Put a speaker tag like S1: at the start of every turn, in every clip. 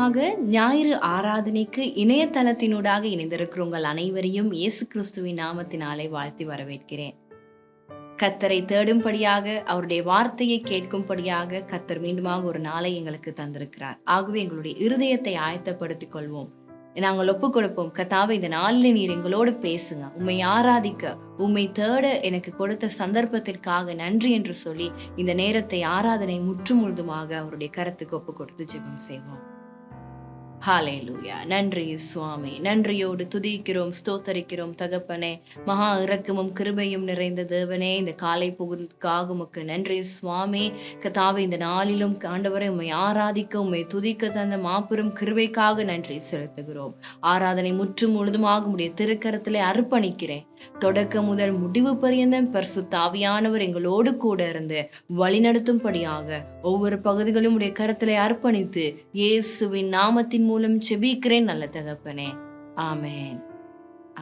S1: மீண்டுமாக ஞாயிறு ஆராதனைக்கு இணையதளத்தினூடாக இணைந்திருக்கிற உங்கள் அனைவரையும் இயேசு கிறிஸ்துவின் நாமத்தினாலே வாழ்த்தி வரவேற்கிறேன். கர்த்தரை தேடும்படியாக, அவருடைய வார்த்தையை கேட்கும்படியாக கர்த்தர் மீண்டுமாக ஒரு நாளை எங்களுக்கு தந்திருக்கிறார். ஆகவே எங்களுடைய இருதயத்தை ஆயத்தப்படுத்திக் கொள்வோம். நாங்கள் ஒப்புக் கொடுப்போம். கர்த்தாவே, இந்த நாளில் நீர் எங்களோடு பேசுங்க. உம்மை ஆராதிக்க, உம்மை தேட எனக்கு கொடுத்த சந்தர்ப்பத்திற்காக நன்றி என்று சொல்லி இந்த நேரத்தை ஆராதனை முற்றுமுழுதுமாக அவருடைய கரத்துக்கு ஒப்புக் கொடுத்து ஜெபம் செய்வோம். ஹல்லேலூயா. நன்றி சுவாமி. நன்றியோடு துதிக்கிறோம், ஸ்தோத்தரிக்கிறோம் தகப்பனே. மகா இரக்கமும் கிருபையும் நிறைந்த தேவனே, இந்த காலை பொழுதுக்காக உமக்கு நன்றி சுவாமி. கர்த்தாவே, இந்த நாளிலும் ஆண்டவரை உம்மை ஆராதிக்க, உம்மை துதிக்க தந்த மாபெரும் கிருபைக்காக நன்றி செலுத்துகிறோம். ஆராதனை முற்றும் முழுதுமாக உடைய திருக்கரத்திலே அர்ப்பணிக்கிறேன். தொடக்க முதல் முடிவு பரியந்தம் பரிசுத்த ஆவியானவர் எங்களோடு கூட இருந்து வழிநடத்தும்படியாக ஒவ்வொரு பகுதிகளும் உடைய கரத்திலே அர்ப்பணித்து இயேசுவின் நாமத்தின் மூலம் செபிக்கிறேன் நல்ல தகப்பனே. ஆமேன்,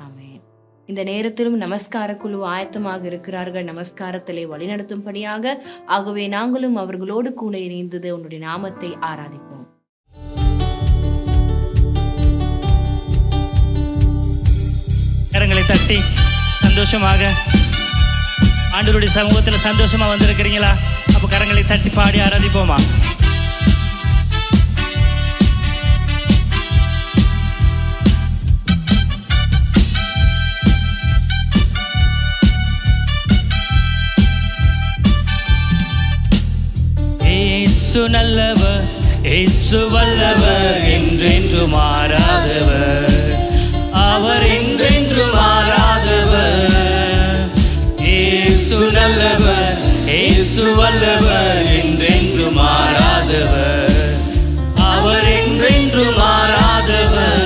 S1: ஆமேன். இந்த நேரத்திலும் நமஸ்கார குழு ஆயத்தமாக இருக்கிறார்கள் நமஸ்காரத்திலே வழிநடத்தும்படியாக. ஆகவே நாங்களும் அவர்களோடு கூட இணைந்தது உன்னுடைய நாமத்தை ஆராதிப்போம்.
S2: கரங்களை தட்டி சந்தோஷமாக ஆண்டவருடைய சமூகத்தில் சந்தோஷமா வந்திருக்கிறீங்களா? அப்ப கரங்களை தட்டி பாடி ஆராதிப்போமா? இயேசு நல்லவர், இயேசு வல்லவர், என்றென்று மாறாதவர், அவர் என்றென்று மாறாதவர். இயேசு நல்லவர், இயேசு வல்லவர், என்றென்று மாறாதவர், அவர் என்றென்று மாறாதவர்.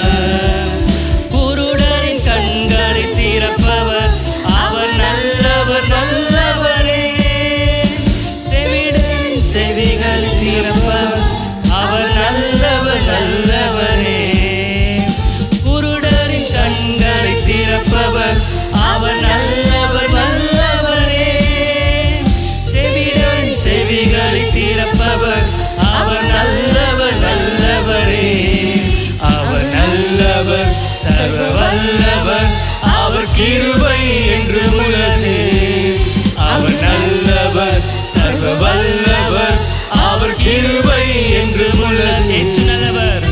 S2: குருடரின் கண்களை திறப்பவர், அவர் நல்லவர் நல்லவரே. செவிடரின் செவிகளை திறப்பவர், அவர் நல்லவர் நல்லவரே. குருடரின் கண்களை திறப்பவர், அவர் நல்லவர் நல்லவரே. செவிடரின் செவிகளை திறப்பவர், அவர் நல்லவர் நல்லவரே. அவர் நல்லவர், சர்வ வல்லவர், அவர் கிருபை என்று உள்ளது. அவர் நல்லவர், சர்வ வல்லவர், அவர் கிருபை என்று உள்ளது. இயேசு நல்லவர்,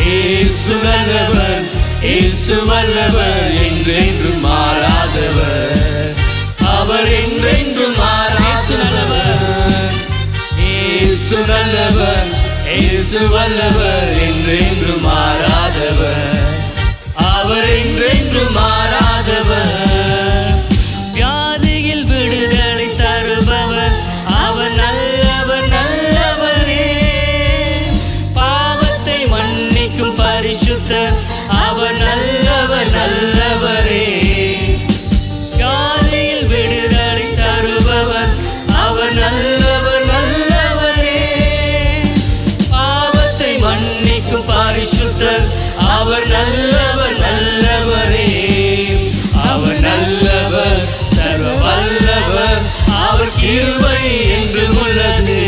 S2: இயேசு நல்லவர், இயேசு வல்லவர், என்றென்று மாறாதவர், அவர் என்றென்று மாறாதவர். இயேசு நல்லவர், இயேசு வல்லவர், என்றென்று மாறாதவர், அவர் என்றென்று மாறாதவர். வியாதியில் விடுதலை தருபவர், அவர் நல்லவர் நல்லவரே. பாவத்தை மன்னிக்கும் பரிசுத்தர், அவர் நல்லவர் நல்லவரே. வியாதியில் விடுதலை தருபவர், அவர் நல்லவர் நல்லவரே. பாவத்தை மன்னிக்கும் பரிசுத்தர், அவர் நல்லவர் நல்லவரே. அவர் நல்லவர், சர்வ வல்லவர், அவர் கிருபை என்று உள்ளது.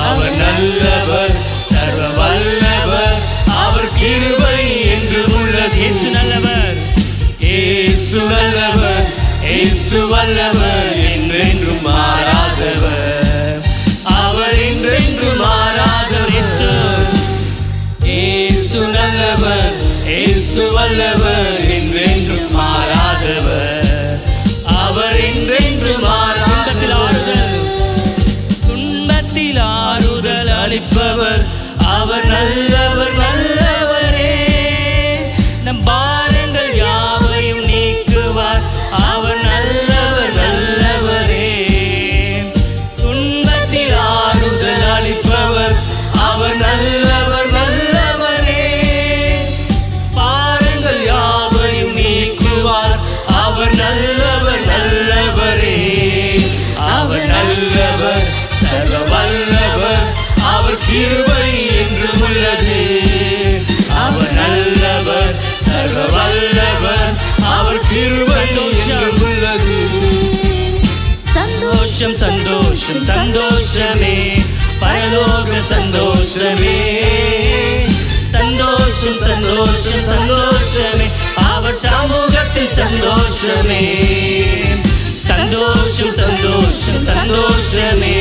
S2: அவர் நல்லவர், சர்வ வல்லவர், அவர் கிருபை என்று உள்ளது. இயேசு நல்லவர், இயேசு நல்லவர், இயேசு வல்லவர், என்றென்றும் மாறாதவர், அவர் என்றென்று மாறாதவர். இயேசு நல்லவர், இயேசு வல்லவர், என்றென்றும் மாறாதவர், அவர் என்றென்று மாறாதவர். துன்பத்தில் ஆறுதல் அளிப்பவர், அவர் நல்லவர் நல்லவரே. நம் பாரங்கள் யாவையும் நீக்குவார், அவர் நல்லவர் நல்லவரே. துன்பத்தில் ஆறுதல் அளிப்பவர், அவர் நல்லவர் நல்லவரே. பாரங்கள் யாவையும் நீக்குவார், அவர் நல்லவர் நல்லவரே. அவர் நல்லவர், சர்வ வல்லவர், அவர் கிருபை என்று உள்ளது. அவர் நல்லவர், சர்வ வல்லவர், அவர் கிருபை என்று உள்ளது. சந்தோஷம் சந்தோஷம் சந்தோஷமே, பரலோக சந்தோஷமே. சந்தோஷமே சந்தோஷம் சந்தோஷம் சந்தோஷமே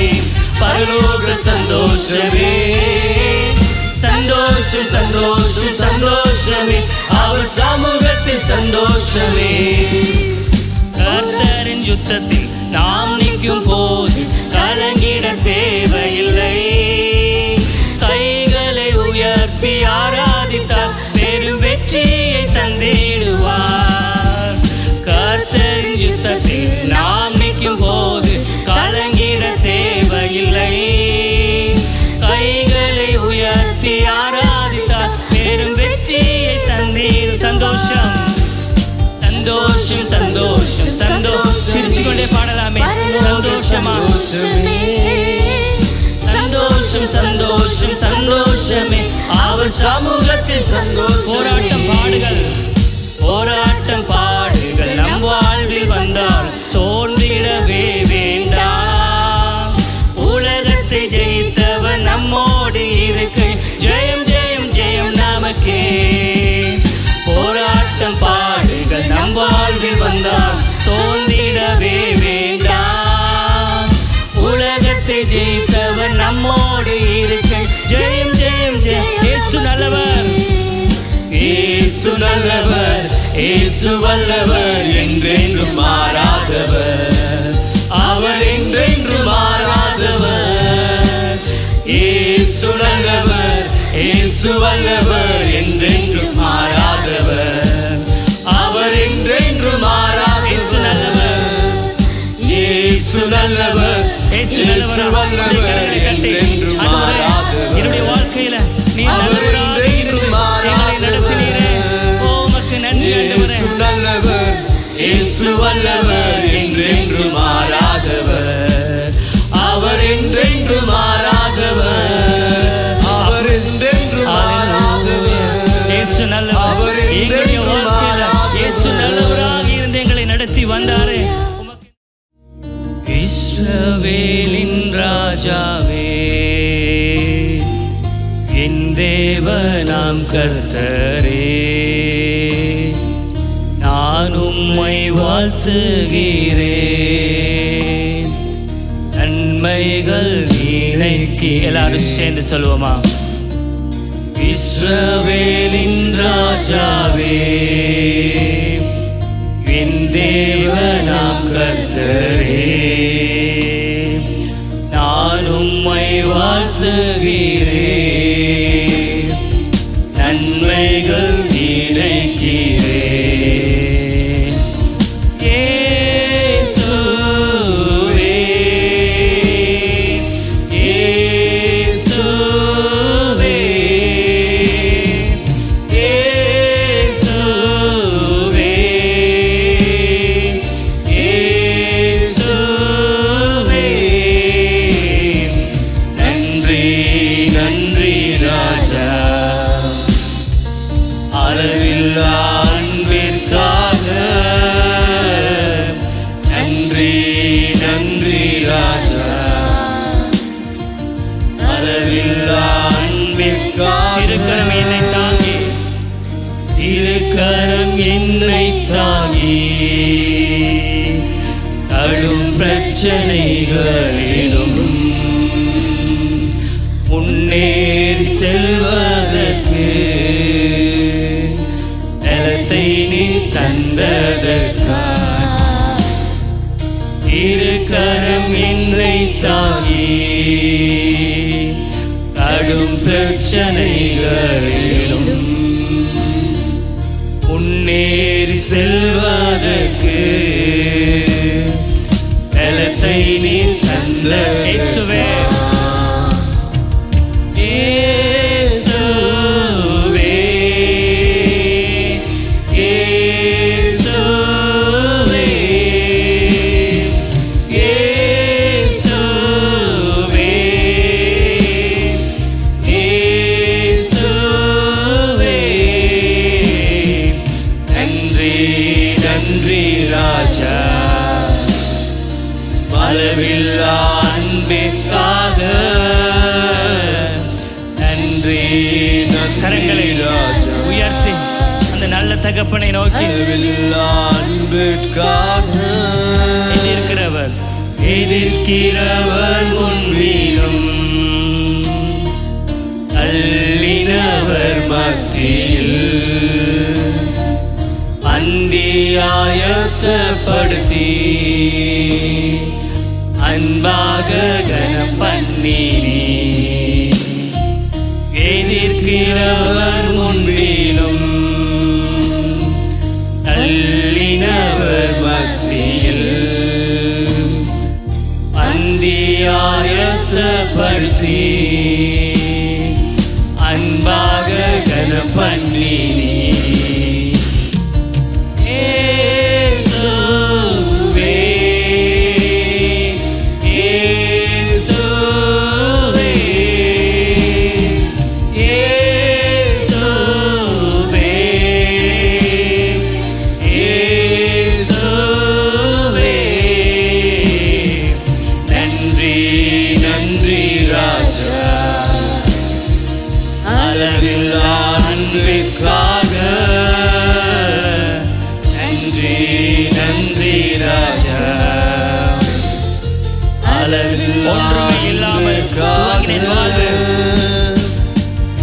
S2: பரலோக சந்தோஷமே சந்தோஷம் சந்தோஷம் சந்தோஷமே அவர் சமூகத்தில் சந்தோஷமே கர்த்தரின் யுத்தத்தில் நாம் நிற்கும் போது கலங்கிட தேவையில்லை கைகளை உயர்த்தி ஆராதித்தால் பெரும் வெற்றியை தந்திடுவார் கர்த்தரின் யுத்தத்தில் நாம் நிற்கும் போது கலங்கிட தேவையில்லை கைகளை உயர்த்தி ஆராதித்தால் பெரும் வெற்றியை தந்திடு சந்தோஷம் சந்தோஷம் சந்தோஷம் சந்தோஷம் சிரிச்சுக்கொண்டே பாடலாமே சந்தோஷமா சந்தோஷம் சந்தோஷம் சந்தோஷமே அவர் சமூகத்தில் சந்தோஷம் போராட்டம் பாடுகள் நம் வாழ்வில் வந்தால் தோன்றிடவே வேண்டாம் உலகத்தை ஜெயித்தவர் நம்மோடு இருக்கு ஜெயம் ஜெயம் ஜெயம் நமக்கே போராட்டம் பாடுகள் நம் வாழ்வில் வந்தால் தோன்றிடவே வேண்டாம் உலகத்தை ஜெயித்தவர் நம்மோடு இருக்கு ஜெயம் ஜெயம் ஜெயம் இயேசு நல்லவர் இயேசு நல்லவர் இயேசு வல்லவர் என்றென்றும் மாறாதவர் அவர் என்றென்றும் மாறாதவர் இயேசு நல்லவர் இயேசு வல்லவர் என்றென்றும் மாறாதவர் அவர் என்றென்றும் மாறாதவர் இயேசு நல்லவர் இயேசு வல்லவர் என்றென்றும் மாறாதவர் என்னுடைய வாழ்க்கையில நீ நல்லவராக இருந்து எங்களை நடத்தினீரே உமக்கு நன்றி இயேசு நல்லவர் இயேசு வல்லவர் என்றென்றும் மாறாதவர் அவர் என்றென்றும் மாறாதவர் அவர் என்றென்றும் மாறாதவர் இயேசு நல்லவர் எங்களுடைய வாழ்க்கையில இயேசு நல்லவராக இருந்து எங்களை நடத்தி வந்தாரே இஸ்ரவேலின் ராஜாவே என் தேவனாம் கர்த்தரே நான் உம்மை வாழ்த்துகிறேன் நன்மைகள் நினைக்கி எல்லாரும் சேர்ந்து சொல்லுவோமா இஸ்ரவேலின் ராஜாவே என் தேவனாம் கர்த்தரே நான் உம்மை வாழ்த்துகிறேன் நன்மைகள் நினைக்கிறேன் இயேசுவே இயேசுவே இயேசுவே இயேசுவே நன்றி நன்றி ராஜா அளவில்லா அன்பிற்காக நன்றி நன்றி ராஜா அளவில்லா அன்பிற்காக இருக்கரம் என்னை தாங்கி இருக்கரம் என்னை தாங்கி கடும் பிரச்சனைகளிலும் முன்னேறி செல்வதற்கு நிலத்தை நீ தந்ததற்காக இருக்கரம் என்னை தாங்கி கடும் பிரச்சனைகளிலும் முன்னேறி செல்வதற்கு நிலத்தை நீ தந்த இயேசுவே நன்றி ராஜா அளவில்லா அன்பிற்காக நன்றி கரங்களை உயர்த்தி அந்த நல்ல தகப்பனை நோக்கி
S3: அன்பிற்காக
S2: எதிர்க்கிறவர் முன்வீரும் தள்ளினவர் மத்தியில் அந்தியாயத்தப்படுத்தி அன்பாக கனம் பண்ணினீ எதிர்க்கிறவர் முன்வீரும் தள்ளினவர் மத்தியில் அந்தியாயத்தப்படுத்தி அன்பாக கனம் பண்ணினீ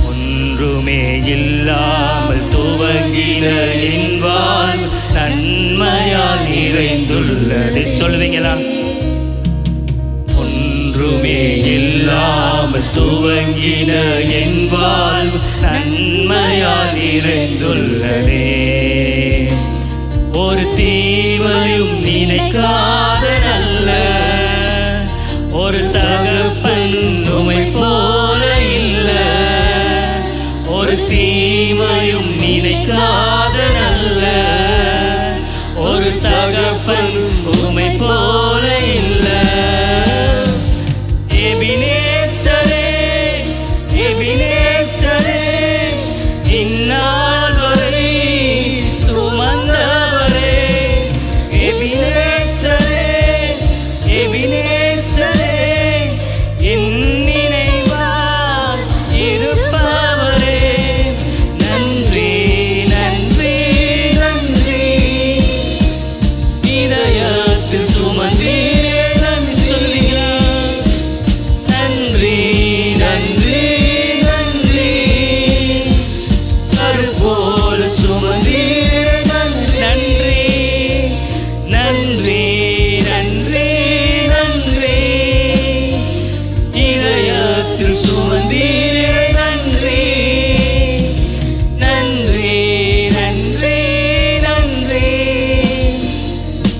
S2: ஒன்றுமே இல்லாமல் துவங்கின என் வாழ்வு நன்மையால் நிறைந்துள்ளது. சொல்லுவீங்களா? ஒன்றுமே இல்லாமல் துவங்கின என் வாழ்வு நன்மையால் நிறைந்துள்ளதே. ஒரு தீமையும் நினைக்காத நல்ல ஒரு தகப்பன் உம்மை போல இல்ல. ஒரு தீமையும் நினைக்காத நல்ல ஒரு தகப்பன் உம்மை போல இல்ல. எபினேசரே எபினேசரே இந்நாள் வரை சுமந்தவரே. எபினேசரே எபினேசரே என் நினைவாய் இருப்பவரே. நன்றி நன்றி நன்றி இதயத்தில் சுமந்தீரே. நன்றி சொல்லுவீங்களா? நன்றி நன்றி நன்றி கருப்போல சுமந்தீரே. நன்றி நன்றி நன்றி நன்றி இதயத்தில் சுமந்தீரே. நன்றி நன்றி நன்றி நன்றி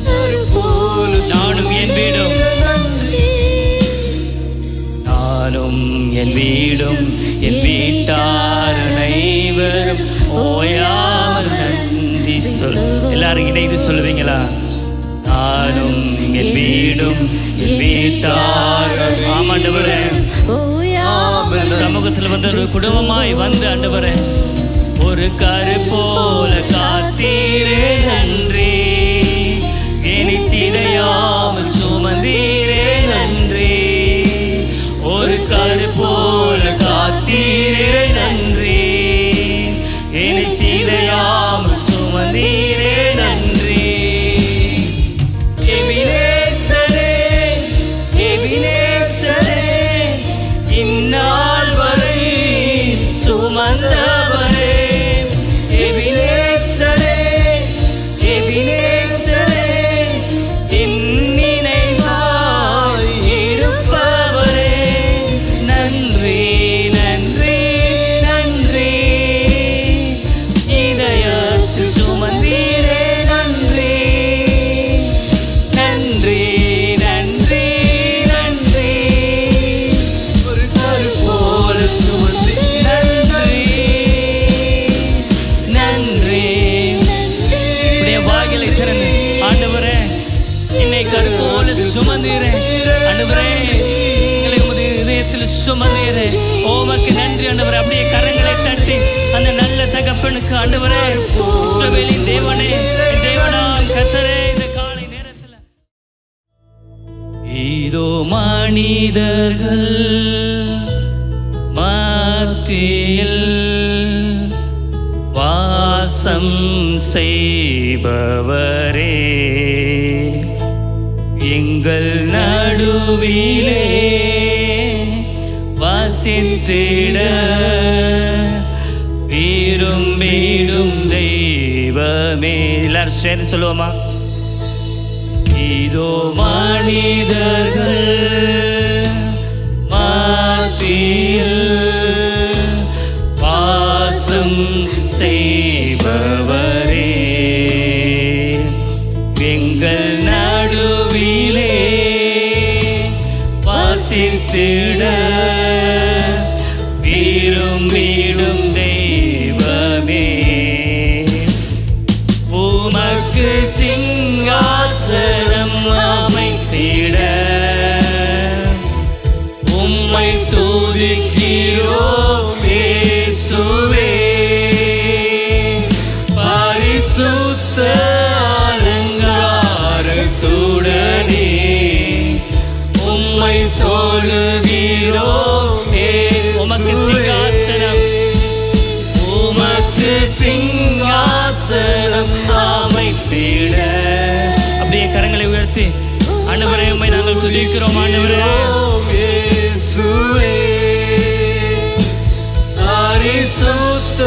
S2: கருப்போல நானும் என் வீடும் நானும் என் வீடும் என் வீட்டார் அனைவரும் ஓயாமல் நன்றி சொல். எல்லாரும் இணைந்து சொல்லுவீங்களா? நானும் என் வீடும் என் வீட்டார். ஆமாண்டவரே, சமூகத்தில் வந்து ஒரு குடும்பமாய் வந்து ஆண்டவரே ஒரு கரு போல காத்தீரே. நன்றி இனி சிதையாமல் சுமந்தீரே. நன்றி ஒரு கரு போல காத்தீரே. நன்றி இனி சிதையாமல் சுமந்தீரே. நன்றி எபினேசரே எபினேசரே இந்நாள் வரை சுமந்தவரே. எபினேசரே எபினேசரே என் நினைவாய் இருப்பவரே. நன்றி நன்றி நன்றி இதயத்தில் சுமந்தீரே. நன்றி நன்றி நன்றி நன்றி ஒரு கருப்போல சுமந்தீரே. நன்றி நன்றி இப்படியே வாய்களை திறந்து ஆண்டவரே என்னை கருப்போல சுமந்தீரே. ஆண்டவரே எங்களை உமது இதயத்தில் சுமந்தீரே. உமக்கு நன்றி ஆண்டவரே. அப்படியே கரங்களை தட்டி அந்த நல்ல தகப்பனுக்கு ஆண்டவரே இஸ்ரவேலின் தேவனே என் தேவனாம் கர்த்தரே இந்த காலை நேரத்தில் இதோ மனிதர்கள் மத்தியில் வாச வாசம் செய்பவரே, எங்கள் நடுவிலே வசித்திட விரும்பிடும் தெய்வமே. எல்லாரும் சேர்ந்து சொல்லுவோமா? இதோ மனிதர்கள் மத்தியில் வாசம் செய்பவரே, எங்கள் நடுவிலே வசித்திட விரும்பிடும் தெய்வமே. உமக்கு சிங்காசனம் அமைத்திட உம்மை துதிக்கிறோம் இயேசுவே. பரிசுத்த அலங்காரத்துடனே உம்மை தொழுகிறோம். உமக்கு சிங்காசனம், உமக்கு சிங்காசனம் அமைத்திட. அப்படியே கரங்களை உயர்த்தி ஆண்டவரே உம்மை நாங்கள் துதிக்கிறோம். ஆண்டவரே இயேசுவே, பரிசுத்த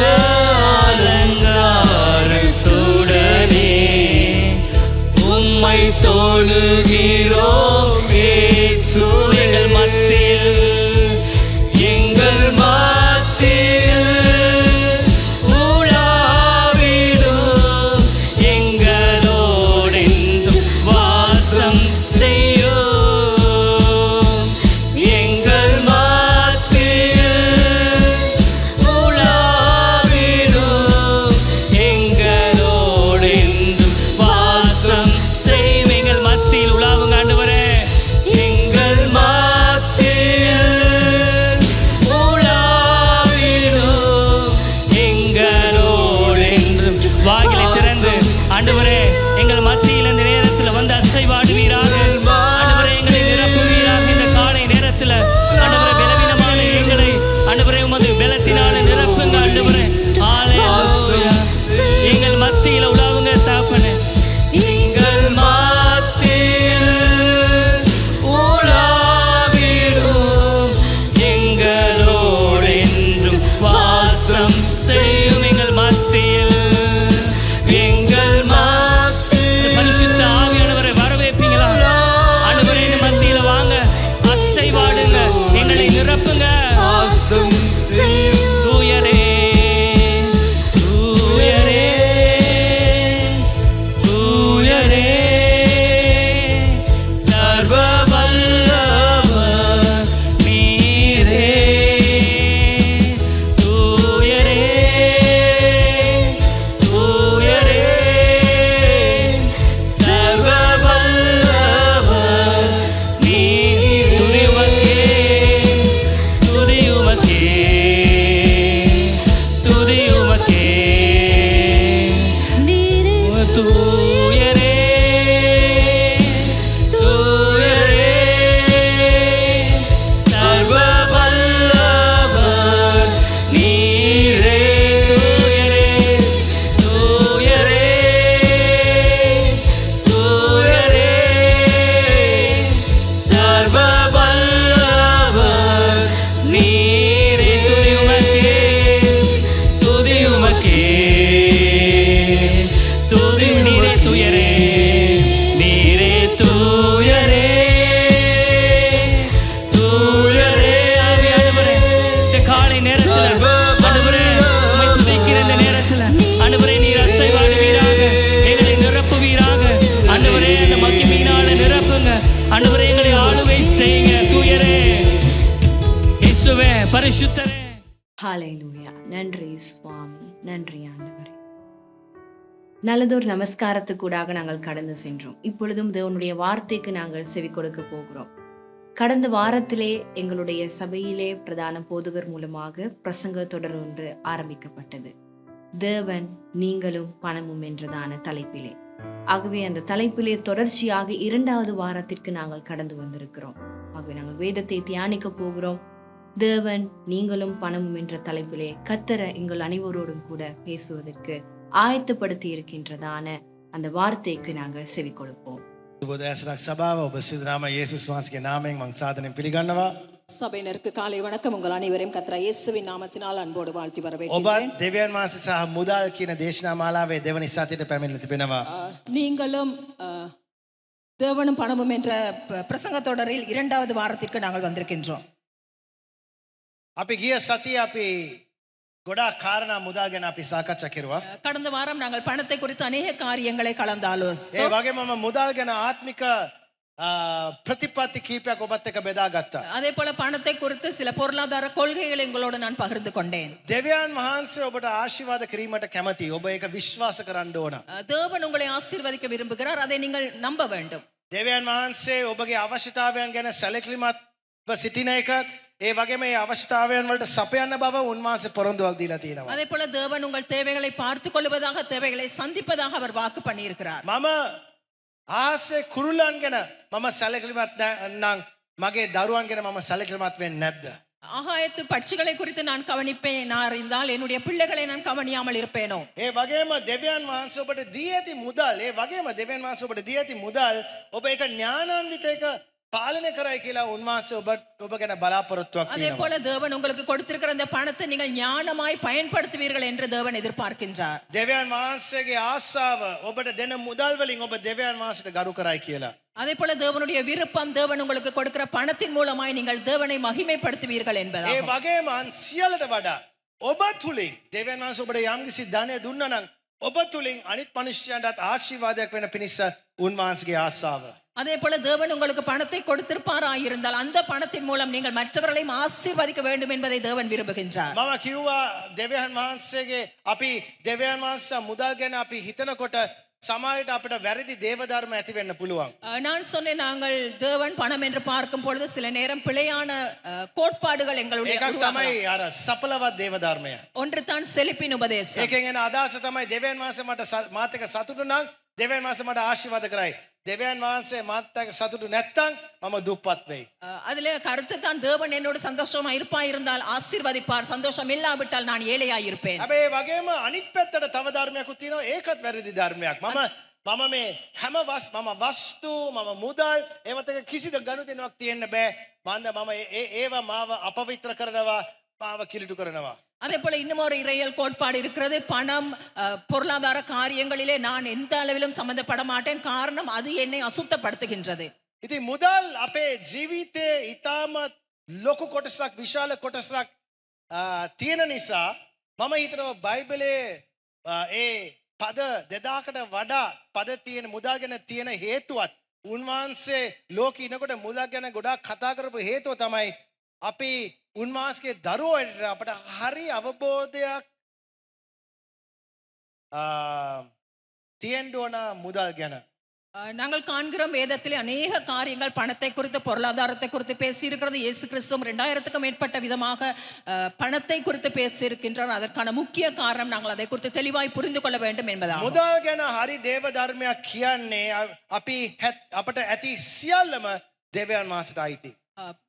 S2: அலங்காரத்துடனே உம்மை தொழுகிறோம் இயேசுவே. எங்கள் மத்தியில், எங்கள் மத்தியில் உலாவிடும், எங்களோடென்றும் வாசம் செய்யும். எங்கள் மத்தியில் உலாவிடும், எங்களோடென்றும் வாசம் செய்யும். எங்கள் மத்தியில் உலாவுங்க ஆண்டவரே. எங்கள் மத்தியில் உலாவிடும், எங்களோடென்றும். வாயிலை திறந்து ஆண்டவரே எங்கள் மத்தியில் இந்த நேரத்தில் வந்து அசைவாடுவீராக. ஆண்டவரே எங்களை நிரப்புவீராக. இந்த காலை நேரத்தில் ஆண்டவரே பலவீனமான எங்களை ஆண்டவரே உமது பலத்தினால நிரப்புங்க ஆண்டவரே. ஹல்லேலூயா. எங்கள் மத்தியில் உலாவுங்க தகப்பனே. எங்கள் மத்தியில் உலாவிடும், எங்களோடென்றும் வாசம் செய்யும். எங்கள் மத்தியில், எங்கள் மத்தியில் பரிசுத்த ஆவியானவரை வரவேற்பீங்களா ஆண்டவரே? இந்த மத்தியில வாங்க, அசைவாடுங்க, எங்களை நிரப்புங்க. தூயரே, தூயரே, தூயரே, சர்வ வல்லவர் நீரே. தூயரே, தூயரே, சர்வ வல்லவர் நீரே. துதி உமக்கே, துதி உமக்கே, தூயரே, தூயரே, சர்வ வல்லவர் நீரே. தூயரே, தூயரே, தூயரே, சர்வ வல்லவர் நீரே. துதி உமக்கே, துதி உமக்கே, துதி நீரே. தூயரே, நீரே தூயரே, தூயரே. ஆவியானவரே இந்த காலை நேரத்தில் ஆண்டவரே உம்மை துதிக்கிற இந்த நேரத்தில் ஆண்டவரே நீர் அசைவாடுவீராக, எங்களை நிரப்புவீராக. ஆண்டவரே இந்த மகிமையினால நிரப்புங்க ஆண்டவரே, எங்களை ஆளுகை செய்யுங்க. தூயரே, இயேசுவே, பரிசுத்தரே.
S1: ஹalleluya. நன்றி சுவாமி, நன்றி ஆண்டவரே. நல்லதொரு நமஸ்காரத்துக்கூடாக நாங்கள் கடந்து சென்றோம். இப்பொழுதும் தேவனுடைய வார்த்தைக்கு நாங்கள் செவி கொடுக்க போகிறோம். கடந்த வாரத்திலே எங்களுடைய சபையிலே பிரதான போதகர் மூலமாக பிரசங்க தொடர் ஒன்று ஆரம்பிக்கப்பட்டது. தேவன் நீங்களும் பணமும் என்றதான தலைப்பிலே. ஆகவே அந்த தலைப்பிலே தொடர்ச்சியாக 2வது வாரத்திற்கு நாங்கள் கடந்து வந்திருக்கிறோம். ஆகவே நாங்கள் வேதத்தை தியானிக்க போகிறோம். தேவன் நீங்களும் பணமும் என்ற தலைப்பிலே கர்த்தர் எங்கள் அனைவரோடும் கூட பேசுவதற்கு ஆயத்தப்படுத்தி இருக்கின்றதான அந்த வார்த்தைக்கு நாங்கள் செவி கொடுப்போம்.
S3: සුබෝදෑසනක් සභාව ඔබ සිදුනාම යේසුස් වහන්සේගේ නාමයෙන් මං සාදරයෙන් පිළිගන්නවා.
S4: சபையினருக்கு காலை வணக்கம். உங்கள் அனைவரையும் கர்த்தர் இயேசுவின் நாமத்தினால் அன்போடு வாழ்த்தி
S3: ඔබ
S4: வரவேற்கிறேன்.
S3: දෙවියන් වහන්සේ සහ මුදල් කියන දේශනා මාලාවේ දෙවනි සතියට පැමිණලා තිබෙනවා.
S4: நீங்களும் தேவனும் பணமும் என்ற பிரசங்க தொடரில் 2வது வாரத்திற்கு நாங்கள் வந்திருக்கின்றோம்.
S3: අපි ගිය සතියේ අපි ගොඩාක් කාරණා මුදල් ගැන අපි සාකච්ඡා කෙරුවා.
S4: கடந்த வாரம் நாங்கள் பணத்தை குறித்து அநேக காரியங்களை கலந்தாலோசித்தோம்.
S3: ඒ වගේම මම මුදල් ගැන ආත්මික ප්‍රතිපත්ති කීපයක් ඔබත් එක්ක බෙදා ගත්තා.
S4: அதே போல பணத்தை குறித்து சில பொருளாதார கொள்கைகளை உங்களோடு நான் பகிர்ந்து கொண்டேன்.
S3: දෙවියන් වහන්සේ ඔබට ආශිර්වාද කිරීමට කැමති. ඔබ ඒක විශ්වාස කරන්න ඕන.
S4: தேவன் உங்களை ஆசீர்வதிக்க விரும்புகிறார். அதை நீங்கள் நம்ப வேண்டும்.
S3: දෙවියන් වහන්සේ ඔබගේ අවශ්‍යතාවයන් ගැන සැලකිලිමත්ව සිටින එකත් ඒ වගේම මේ අවශ්‍යතාවයන් වලට සපයන්න බව උන්වහන්සේ පොරොන්දුවක් දීලා තියෙනවා.
S4: அதே போல தேவன் உங்கள் தேவைகளை பார்த்து கொள்வதாக, தேவைகளை சந்திப்பதாக அவர் வாக்கு பண்ணியிருக்கிறார்.
S3: මම ආසේ කුරුල්ලන් ගැන මම සැලකිලිමත් නම් මගේ දරුවන් ගැන මම සැලකිලිමත් වෙන්නේ නැද්ද?
S4: ஆகாயத்து பட்சிகளை குறித்து நான் கவனிப்பேன் இருந்தால் என்னுடைய பிள்ளைகளை நான் கவனியாமல் இருப்பேனோ?
S3: ඒ වගේම දෙවියන් වහන්සේ ඔබට දී ඇති මුදල්, ඒ වගේම දෙවියන් වහන්සේ ඔබට දී ඇති මුදල් ඔබ ඒක ඥානාන්විතයක පාලනය කරයි කියලා උන්වහන්සේ ඔබ ගැන බලාපොරොත්තුවක්
S4: அதே
S3: තියෙනවා.
S4: போல தேவன் உங்களுக்கு கொடுத்திருக்கிற அந்த பணத்தை நீங்கள் ஞானமாய் பயன்படுத்துவீர்கள் என்று தேவன் எதிர்பார்க்கின்றார்.
S3: දෙවියන් වහන්සේගේ ආශාව ඔබට දෙන මුදල් වලින් ඔබ දෙවියන් වහන්සේට ගරු කරයි කියලා.
S4: அதே போல தேவனுடைய விருப்பம் தேவன் உங்களுக்கு கொடுக்கிற பணத்தின் மூலமாய் நீங்கள் தேவனை மகிமைப்படுத்துவீர்கள்
S3: ඒ
S4: என்பதாகும்.
S3: වගේම සියල්ලට වඩා ඔබ තුලින් දෙවියන් වහන්සේ ඔබට යම්කිසි ධනය දුන්නා නම් ඔබ තුලින් අනිත් මනුෂ්‍යයන්ටත් ආශිර්වාදයක් වෙන පිණිස උන්වහන්සේගේ ආශාව.
S4: அதே போல தேவன் உங்களுக்கு பணத்தை கொடுத்திருப்பாராய் இருந்தால் அந்த பணத்தின் மூலம் நீங்கள் மற்றவர்களையும் ஆசீர்வதிக்க வேண்டும் என்பதை தேவன் விரும்புகின்றார்.
S3: මම කිව්වා දෙවියන් වහන්සේගේ අපි දෙවියන් වහන්සේ මුදල් ගැන අපි හිතනකොට සමහරවිට අපිට වැරදි දේව ධර්ම ඇති වෙන්න පුළුවන්.
S4: நான் சொன்னேன், நாங்கள் தேவன் பணம் என்று பார்க்கும் பொழுது சில நேரம் பிழையான கோட்பாடுகள் எங்களுடைய
S3: ඒකක් තමයි අර සඵලවත් දේව ධර්මය.
S4: ஒன்று தான் செழிப்பின் உபதேசம்.
S3: ඒකෙන් එන අදහස තමයි දෙවියන් වහන්සේ මට මාත් එක්ක සතුටු නම් දෙවියන් වහන්සේ මට ආශිර්වාද කරයි. දෙවියන් වහන්සේ මාත් එක්ක සතුටු නැත්තම් මම දුප්පත් වෙයි.
S4: அதுல கருத்து தான், தேவன் என்னோட சந்தோஷமா இருப்பாய் இருந்தால் ஆசீர்வதிப்பார், சந்தோஷம் இல்லாவிட்டால் நான் ஏழையாய் இருப்பேன்.
S3: හැබැයි ඒ වගේම අනිත් පැත්තට තව ධර්මයක් තියෙනවා. ඒකත් වැරදි ධර්මයක්. මම මේ හැම මම වස්තු මම මුදල් ඒවත් එක කිසිද ගනුදෙනුවක් තියෙන්න බෑ. මම ඒවා මාව අපවිත්‍ර කරනවා, මාව කිලිටු කරනවා.
S4: அதே போல இன்னும் ஒரு இறையல் கோட்பாடு இருக்கிறது. பணம் பொருளாதார காரியங்களிலே நான் எந்த அளவிலும் சம்பந்தப்பட மாட்டேன், காரணம் அது என்னை அசுத்தப்படுத்துகின்றது.
S3: ඉතින් මුදල් අපේ ජීවිතයේ ඉතාමත් ලොකු කොටසක්, විශාල කොටසක් තියෙන නිසා මම හිතනවා බයිබලයේ ඒ පද 2000කට වඩා පද තියෙන මුදල් ගැන තියෙන හේතුවත් උන්වහන්සේ ලෝකෙ ඉනකොට මුදල් ගැන ගොඩාක් කතා කරපු හේතුව තමයි අපි උන්වහන්සේගේ දරුවෝ අපට හරි අවබෝධයක් තියෙන්න ඕන මුදල් ගැන.
S4: நாங்கள் காண்கிறோம் வேதத்திலே அநேக காரியங்கள் பணத்தை குறித்து, பொருளாதாரத்தை குறித்து பேசியிருக்கிறது. இயேசு கிறிஸ்துவும் 2000க்கும் மேற்பட்ட விதமாக பணத்தை குறித்து பேசியிருக்கின்றார். அதற்கான முக்கிய காரணம் நாங்கள் அதை குறித்து தெளிவாய் புரிந்து கொள்ள வேண்டும் என்பதாகும்.
S3: මුදල් ගැන හරි දේව ධර්මයක් කියන්නේ අපි අපට ඇති සියල්ලම දෙවියන් වහන්සේට අයිති.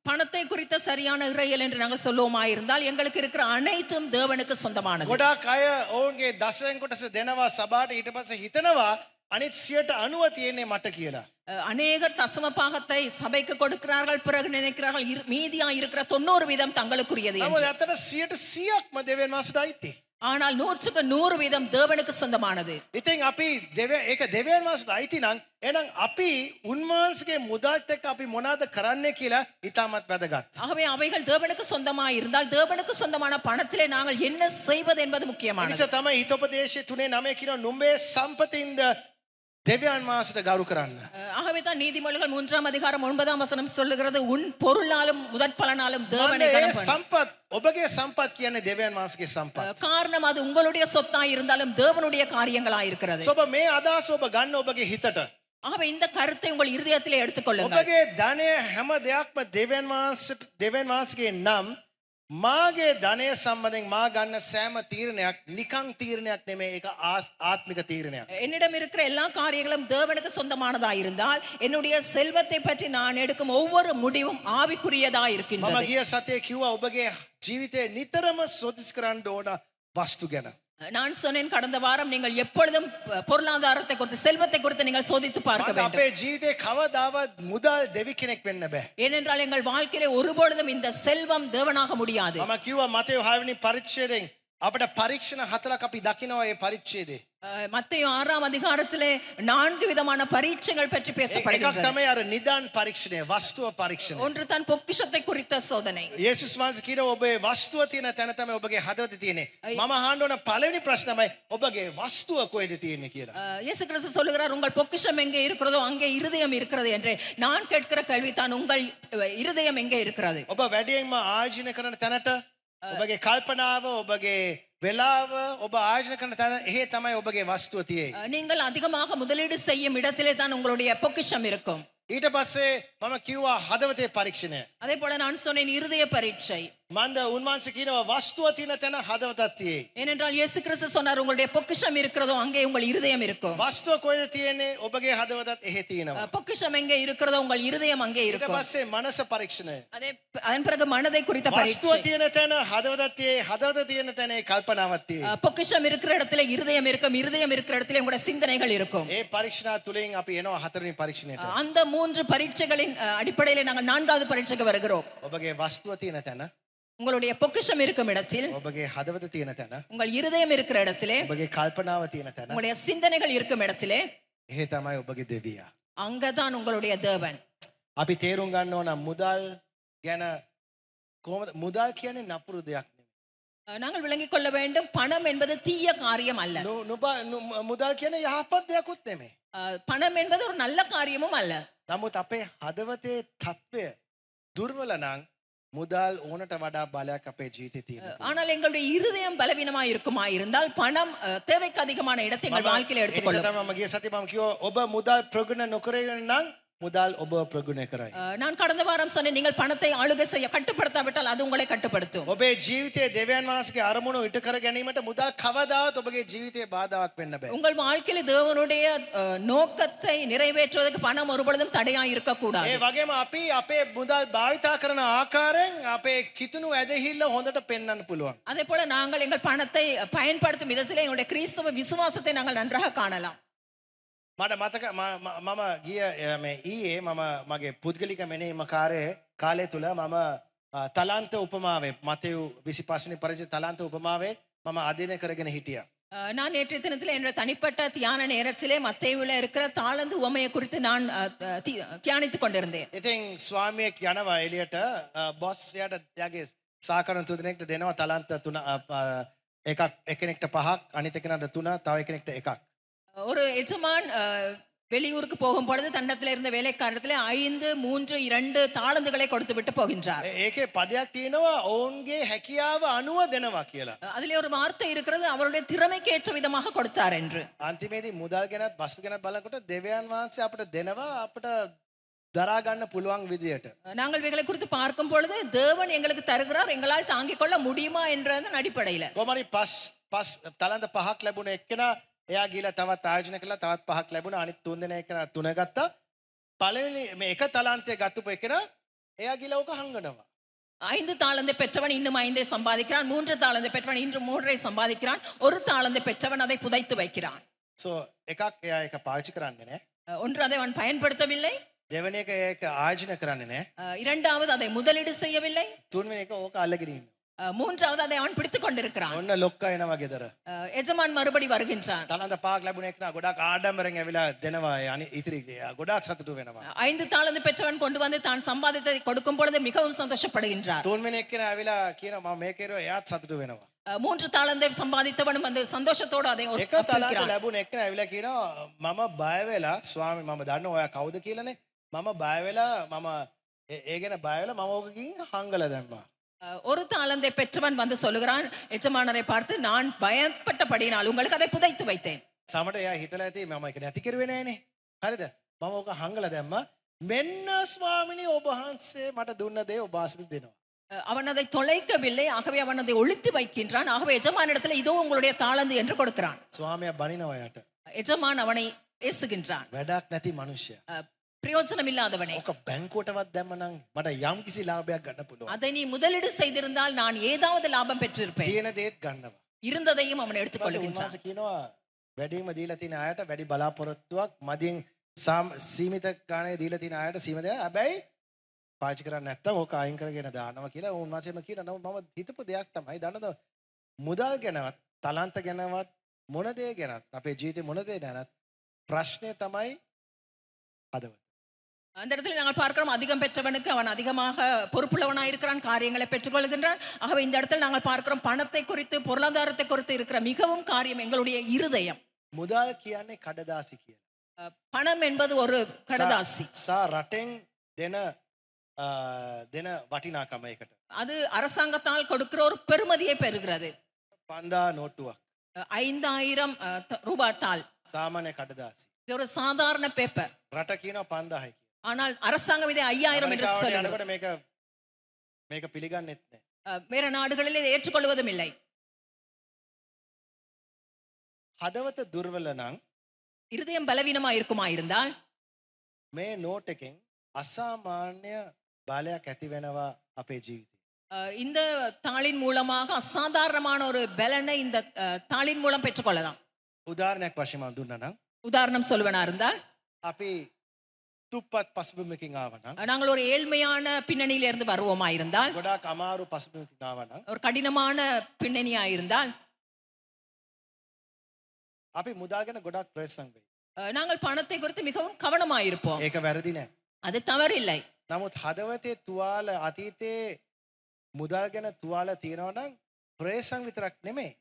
S4: பணத்தை குறித்த சரியான இறையல் என்று நாங்கள் சொல்லுவோமா இருந்தால் எங்களுக்கு இருக்கிற அனைத்தும் தேவனுக்கு சொந்தமானது.
S3: ගොඩාක් අය ඔවුන්ගේ දසයෙන් කොටස දෙනවා සභාවට, ඊට පස්සේ හිතනවා අනිත් 90% තියෙන්නේ මට කියලා.
S4: அநேகர் தசம பாகத்தை சபைக்கு கொடுக்கிறார்கள், பிறகு நினைக்கிறார்கள் மீதியா இருக்கிற 90% தங்களுக்குரியது என்று.
S3: නමුත් ඇත්තට 100%ක්ම දෙවියන් වහන්සේට අයිති.
S4: ஆனால் 100% தேவனுக்கு சொந்தமானது.
S3: ඉතින් අපි ඒක දෙවියන් වහන්සේට අයිති නම් එහෙනම් අපි උන්වහන්සේගේ මුදල්ත් එක්ක අපි මොනවද කරන්නේ කියලා ඉතාමත් වැදගත්.
S4: ஆகவே அவைகள் தேவனுக்கு சொந்தமாய் இருந்தால் தேவனுக்கு சொந்தமான பணத்திலே நாங்கள் என்ன செய்வது என்பது
S3: ඒ
S4: முக்கியமானது.
S3: නිසා තමයි හිතෝපදේශයේ 3:9 කියනවා නුඹේ සම්පතින්ද දෙවියන් වහන්සේට ගරු කරන්න.
S4: ஆகவே தான் நீதிமொழிகள் 3ஆம் அதிகாரம் 9ஆம் வசனம் சொல்லுகிறது, உன் பொருளாலும் முதற் பலனாலும் தேவனை
S3: ඒ
S4: கனம் பண்ணு.
S3: සම්පත් ඔබගේ සම්පත් කියන්නේ දෙවියන් වහන්සේගේ සම්පත්.
S4: காரணம் அது உங்களுடைய சொத்தாய் இருந்தாலும் தேவனுடைய காரியங்களாய் இருக்கிறது.
S3: ඔබ මේ අදහස ඔබ ගන්න ඔබගේ හිතට.
S4: ஆகவே இந்த கருத்தை உங்கள் இருதயத்திலே எடுத்துக்கொள்ளுங்கள்.
S3: ඔබගේ ධනය හැම දෙයක්ම දෙවියන් වහන්සේගේ නම් මාගේ ධනය සම්බන්ධයෙන් මා ගන්න සෑම තීරණයක් නිකං තීරණයක් නෙමෙයි, ඒක ආත්මික තීරණයක්.
S4: என்னிடம் இருக்கிற எல்லா காரியங்களும் தேவனுக்கு சொந்தமானதாய் இருந்தால் என்னுடைய செல்வத்தை பற்றி நான் எடுக்கும் ஒவ்வொரு முடிவும் ஆவிக்குரியதாய்
S3: මම
S4: இருக்கின்றது.
S3: ගිය සතියේ කිව්වා ඔබගේ ජීවිතේ නිතරම සොදිස් කරන්න ඕන වස්තු ගැන.
S4: நான் சொன்னேன் கடந்த வாரம் நீங்கள் எப்பொழுதும் பொருளாதாரத்தை குறித்து செல்வத்தை குறித்து நீங்கள் சோதித்து பார்க்க
S3: මට
S4: வேண்டும்.
S3: අපේ ජීවිතේ කවදාවත් මුදල් දෙවි කෙනෙක් වෙන්න බෑ.
S4: ஏனென்றால் எங்கள் வாழ்க்கையிலே ஒருபொழுதும் இந்த செல்வம் தேவனாக முடியாது.
S3: මම කිව්වා මතෙව් 6 වෙනි පරිච්ඡේදයෙන් අපිට පරීක්ෂණ 4ක් අපි දකිනවා ඒ පරිච්ඡේදේ.
S4: மத்தேயு 6ஆம் அதிகாரத்திலே 4 விதமான பரீட்சைகள் பற்றி
S3: එකක්
S4: பேசப்படுகிறது.
S3: තමයි අර නිදාන් පරීක්ෂණය, වස්තුව පරීක්ෂණය.
S4: ஒன்று தான் பொக்கிஷத்தை குறித்த சோதனை.
S3: යේසුස් වහන්සේ කියනවා ඔබේ වස්තුව තියෙන තැන තමයි ඔබගේ හදවත තියෙන්නේ. මම අහන්න ඕන පළවෙනි ප්‍රශ්න තමයි ඔබගේ වස්තුව කොහෙද තියෙන්නේ කියලා.
S4: இயேசு கிறிஸ்து சொல்லுகிறார் உங்கள் பொக்கிஷம் எங்கே இருக்கிறதோ அங்கே இருதயம் இருக்கிறது என்று. நான் கேட்கிற கேள்வி தான் உங்கள் இருதயம் எங்கே இருக்கிறது?
S3: ඔබ වැඩියෙන්ම ආයෝජනය කරන තැනට ඔබගේ කල්පනාව, ඔබගේ වෙලාව ඔබ ආයෝජනය කරන තැන එහෙ තමයි ඔබගේ වස්තුව තියෙන්නේ.
S4: நீங்கள் அதிகமாக முதலீடு செய்யும் இடத்திலே தான் உங்களுடைய பொக்கிஷம் இருக்கும்.
S3: ඊට පස්සේ මම කිව්වා හදවතේ පරීක්ෂණය.
S4: அதே போல நான் சொன்னேன் இருதய பரீட்சை.
S3: මන්ද උන්වහන්සේ කියනවා වස්තුව තියෙන තැන හදවතක් තියෙයි.
S4: ஏனென்றால் இயேசு கிறிஸ்து சொன்னார் உங்களுடைய பொக்கிஷம் இருக்கிறதோ அங்கே உங்கள் இருதயம் இருக்கும்.
S3: වස්තුව කොහෙද තියෙන්නේ? ඔබගේ හදවතත් එහෙ තියෙනවා.
S4: பொக்கிஷம் எங்கே இருக்கிறதோ உங்கள் இருதயம் அங்கே
S3: ඊට
S4: இருக்கும்.
S3: පස්සේ මනස පරීක්ෂණය.
S4: அதன் பிறகு மனதை குறித்த
S3: වස්තුව
S4: பரீட்சை.
S3: තියෙන තැන හදවතක් තියෙයි, හදවත තියෙන තැන කල්පනාවක් තියෙයි.
S4: பொக்கிஷம் இருக்கிற இடத்துல இருதயம் இருக்கும், இருதயம் இருக்கிற இடத்துல உங்களுடைய சிந்தனைகள் இருக்கும்.
S3: ඒ පරීක්ෂණ තුලින් අපි එනවා හතරවෙනි පරීක්ෂණයට.
S4: அந்த 3 பரீட்சைகளின் அடிப்படையிலே நாங்கள் 4வது பரீட்சைக்கு வருகிறோம்.
S3: ඔබගේ වස්තුව තියෙන තැන,
S4: உங்களுடைய பொக்கிஷம் இருக்கும் இடத்தில்,
S3: ඔබගේ හදවත තියෙන තැන,
S4: உங்கள் இருதயம் இருக்கிற இடத்திலே,
S3: ඔබගේ කල්පනාව තියෙන තැන
S4: உங்களுடைய சிந்தனைகள் இருக்கும் இடத்திலே,
S3: එහෙ තමයි ඔබගේ දෙවියා.
S4: அங்கதான் உங்களுடைய தேவன்.
S3: අපි තේරුම් ගන්න ඕන මුදල් ගැන කොහොමද? මුදල් කියන්නේ නපුරු දෙයක් නෙමෙයි.
S4: நாங்கள் விளங்கிக் கொள்ள வேண்டும், பணம் என்பது தீய காரியம் அல்ல.
S3: මුදල් කියන්නේ යහපත් දෙයක්වත් නෙමෙයි.
S4: பணம் என்பது ஒரு நல்ல காரியமும் அல்ல.
S3: නමුත් අපේ හදවතේ තත්ත්වය දුර්වල නම් මුදල් ඕනට වඩා බලයක් අපේ ජීවිතේ තියෙනවා.
S4: ஆனால் எங்களுடைய இருதயம் பலவீனமா இருக்குமா இருந்தால் பணம் தேவைக்கு அதிகமான இடத்தை எங்கள் வாழ்க்கையில எடுத்துக்கொள்ளும்.
S3: මම ගිය සතියේ මම කිව්වා ඔබ මුදල් ප්‍රගුණ නොකරගෙන නම් මුදල් ඔබ ප්‍රගුණ කරයි.
S4: நான் கடந்த வாரம் சொன்னேன், நீங்கள் பணத்தை ஆளுகை செய்ய கட்டுப்படுத்தாவிட்டால் அது உங்களை கட்டுப்படுத்தும்.
S3: ඔබේ ජීවිතයේ දෙවියන් වහන්සේගේ අරමුණු ඉටු කර ගැනීමට මුදල් කවදාවත් ඔබගේ ජීවිතේ බාධාවක් වෙන්න බෑ.
S4: உங்கள் வாழ்க்கையில தேவனுடைய நோக்கத்தை நிறைவேற்றுவதற்கு பணம் ஒருபொழுதும் தடையா இருக்க கூடாது.
S3: ඒ වගේම අපි අපේ මුදල් භාවිතා කරන ආකාරයෙන් අපේ කිතුණු ඇදහිල්ල හොඳට පෙන්වන්න පුළුවන්.
S4: அதே போல நாங்கள் எங்கள் பணத்தை பயன்படுத்தும் விதத்திலே எங்களுடைய கிறிஸ்தவ விசுவாசத்தை நாங்கள் நன்றாக காணலாம்.
S3: මට මතක මම ගිය මේ ඊයේ මම මගේ පුද්ගලික මෙනෙහිම කාලය තුල මම තලාන්ත උපමාවේ මතෙව් 25 වෙනි පරිච්ඡේද තලාන්ත උපමාවේ මම අධ්‍යයනය කරගෙන හිටියා.
S4: நான் நேற்றைய தினத்தில் என்னுடைய தனிப்பட்ட தியான நேரத்திலே மத்தேயுல இருக்கிற தாளந்து உவமையை குறித்து நான் தியானித்துக் கொண்டிருந்தேன்.
S3: ඉතින් ස්වාමියෙක් යනවා එළියට බොස් එයාට එයාගේ සහකරන තුනෙක්ට දෙනවා තලාන්ත 3 එක්කෙනෙක්ට 5ක් අනිත් එක්කෙනාට 3 තව එක්කෙනෙක්ට 1ක්.
S4: ஒரு எஜமான் வெளியூருக்கு போகும் பொழுது தன்னத்தில் இருந்த வேலைக்காரத்திலே 5, 3, 2 தாளந்துகளை கொடுத்து விட்டு போகின்றார்.
S3: ඒකේ පදයක් තියෙනවා ඔවුන්ගේ හැකියාව අනුව දෙනවා කියලා.
S4: அதிலே ஒரு வார்த்தை இருக்கிறது, அவருடைய திறமைக்கு ஏற்ற விதமாக கொடுத்தார் என்று.
S3: අන්තිමේදී මුදල් ගැනත් වස්තු ගැනත් බලනකොට දෙවියන් වහන්සේ අපිට දෙනවා අපිට දරා ගන්න පුළුවන් විදියට.
S4: நாங்கள் இவைகளை குறித்து பார்க்கும் பொழுது தேவன் எங்களுக்கு தருகிறார், எங்களால் தாங்கிக் கொள்ள முடியுமா என்ற அடிப்படையில.
S3: කොහමරි පස් තලන්ත 5ක් ලැබුණ එක්කෙනා එයා ගිහලා තවත් ආයෝජනය කළා, තවත් 5ක් ලැබුණා, අනිත් 3 දෙනා එක්කෙනා 3 ගත්තා. පළවෙනි මේ එක තලන්තය ගත්තපු එක්කෙනා එයා ගිහලා ඕක හංගනවා.
S4: 5 தாளந்தை பெற்றவன் இன்னும் 5 சம்பாதிக்கிறான், 3 தாளந்தை பெற்றவன் இன்று 3 சம்பாதிக்கிறான், ஒரு தாளந்தை பெற்றவன் அதை புதைத்து வைக்கிறான்.
S3: සෝ එකක් එයා ඒක පාවිච්චි කරන්නේ නැහැ.
S4: ஒன்று அதை அவன் பயன்படுத்தவில்லை,
S3: දෙවෙනි එක ඒක ආයෝජනය කරන්නේ නැහැ.
S4: இரண்டாவது அதை முதலீடு செய்யவில்லை,
S3: තුන්වෙනි එක ඕක අල්ලගෙන ඉන්නවා.
S4: மூன்றாவது அதை அவன் பிடித்துக் கொண்டிருக்கிறான்.
S3: ඔන්න ලොක්කා එනවා ගෙදර.
S4: எஜமான் மறுபடி வருகின்றான்.
S3: තලන්ත 5ක් ලැබුණ එක්කෙනා ගොඩාක් ආඩම්බරෙන් ඇවිල්ලා දෙනවා. ඉතිරි ගොඩාක් සතුටු වෙනවා.
S4: 5 தாளந்து பெற்றவன் கொண்டு வந்து தான் சம்பாதித்ததை கொடுக்கும் பொழுது மிகவும் சந்தோஷப்படுகின்றார்.
S3: තුන්වෙනි එක්කෙනා ඇවිල්ලා කියනවා මම මේක කරුවා, එයාත් සතුටු වෙනවා.
S4: 3 தாளந்தை சம்பாதித்தவனும் வந்து சந்தோஷத்தோடு அதை
S3: එක තලන්ත ලැබුණ එක්කෙනා ඇවිල්ලා කියනවා මම බය වෙලා ස්වාමී මම දන්නවා ඔයා කවුද කියලානේ. මම බය වෙලා මම ඒ ගැන බය වෙලා මම ඕකකින් හංගලා දැම්මා.
S4: ஒரு தாளந்தை பெற்றவன் வந்து சொல்லுகிறான் எஜமானரை பார்த்து, நான் பயப்பட்டபடினால் உங்களுக்கு அதை புதைத்து வைத்தேன்.
S3: සමට එයා හිතලා ඇති මම ඒක නැති කරුවේ නෑනේ. හරිද? මම ඕක හංගලා දැම්මා. මෙන්න ස්වාමිනී ඔබ වහන්සේ මට දුන්න දේ ඔබ ආසිත දෙනවා.
S4: அவன் அதை தொலைக்கவில்லை, ஆகவே அவன் அதை ஒளித்து வைக்கின்றான். ஆகவே எஜமானிடத்தில் இதோ உங்களுடைய தாளந்து என்று கொடுக்கிறான்.
S3: ස්වාමියා බනිනවා එයාට.
S4: எஜமான் அவனை ஏசுகின்றான்.
S3: වැඩක් නැති මිනිස්සයා.
S4: பிரயோஜனம் இல்லாதவனே,
S3: ඕක බැංකුවටවත් දැම්මනම් මට යම් කිසි ලාභයක් ගන්න පුළුවන්.
S4: அதை நீ முதலீடு செய்திருந்தால் நான் ஏதாவது லாபம் பெற்றிருப்பேன்.
S3: තියෙන දේත් ගන්නවා.
S4: இருந்ததையும் அவன்
S3: ඊට පස්සේ
S4: எடுத்துக்கொள்கின்றான்.
S3: උන්වහන්සේ කියනවා වැඩිම දීලා තියෙන අයට වැඩි බලාපොරොත්තුවක් මදින් සීමිත ගානේ දීලා තියෙන අයට සීමිත හැබැයි පාවිච්චි කරන්නේ නැත්තම් ඕක අයින් කරගෙන දානවා කියලා උන්වහන්සේම කියනවා. නමුත් මම හිතපු දෙයක් තමයි දන්නද මුදල් ගැනවත් තලන්ත ගැනවත් මොන දේ ගැනත් අපේ ජීවිතේ මොන දේ ගැනත් ප්‍රශ්නේ තමයි හදවත.
S4: அந்த இடத்துல நாங்கள் பார்க்கிறோம், அதிகம் பெற்றவனுக்கு அவன் அதிகமாக பொறுப்புள்ளவனாக இருக்கிறான், காரியங்களை பெற்றுக்கொள்கின்றான். ஆகவே இந்த இடத்துல நாங்கள் பார்க்கிறோம், பணத்தை குறித்து பொருளாதாரத்தை குறித்து இருக்கிற மிகவும் காரியம் எங்களுடைய இருதயம்.
S3: මුදල් කියන්නේ කඩදාසි කියලා.
S4: பணம் என்பது ஒரு கடதாசி.
S3: සා රටෙන් දෙන වටිනාකම එකට.
S4: அது அரசாங்கத்தால் கொடுக்கிற ஒரு பெறுமதியை பெறுகிறது.
S3: 5000 නෝට්ටුවක්
S4: 5000 ரூபாய் தாள்.
S3: සාමාන්‍ය කඩදාසි.
S4: இது ஒரு சாதாரண பேப்பர்.
S3: රට කියනවා 5000යි.
S4: ஆனால் அரசாங்கம் இதை 5000 என்று
S3: අමරිකාවට
S4: சொல்லுகிறது.
S3: යනකොට මේක පිළිගන්නෙත් නැහැ.
S4: வேற நாடுகளில் இதை ஏற்றுக்கொள்வதும் இல்லை.
S3: හදවත දුර්වල නම්
S4: இருதயம் பலவீனமா இருக்குமா இருந்தால்
S3: මේ නෝට් එකෙන් අසාමාන්‍ය බලයක් ඇති වෙනවා අපේ ජීවිතේ.
S4: இந்த தாளின் மூலமாக அசாதாரணமான ஒரு பலனை இந்த தாளின் மூலம் பெற்றுக்கொள்ளலாம்.
S3: උදාහරණයක් වශයෙන් මම දුන්නා නම්
S4: உதாரணம் சொல்வனா இருந்தால்,
S3: අපි තුප්පත් පසුබිමකින් ආව නම්
S4: நாங்கள் ஒரு ஏழ்மையான பின்னணியில இருந்து வருவோமா இருந்தால்,
S3: ගොඩාක් අමාරු පසුබිමකින් ආව නම්
S4: ஒரு கடினமான பின்னணியா இருந்தால்,
S3: අපි මුදල් ගැන ගොඩාක් ප්‍රයත්න වෙයි.
S4: நாங்கள் பணத்தை குறித்து மிகவும் கவனமா இருப்போம்.
S3: ඒක වැරදි නෑ.
S4: அது தவறில்லை.
S3: නමුත් හදවතේ තුවාල අතීතයේ මුදල් ගැන තුවාල තියෙනවා නම් ප්‍රයත්න විතරක් නෙමෙයි.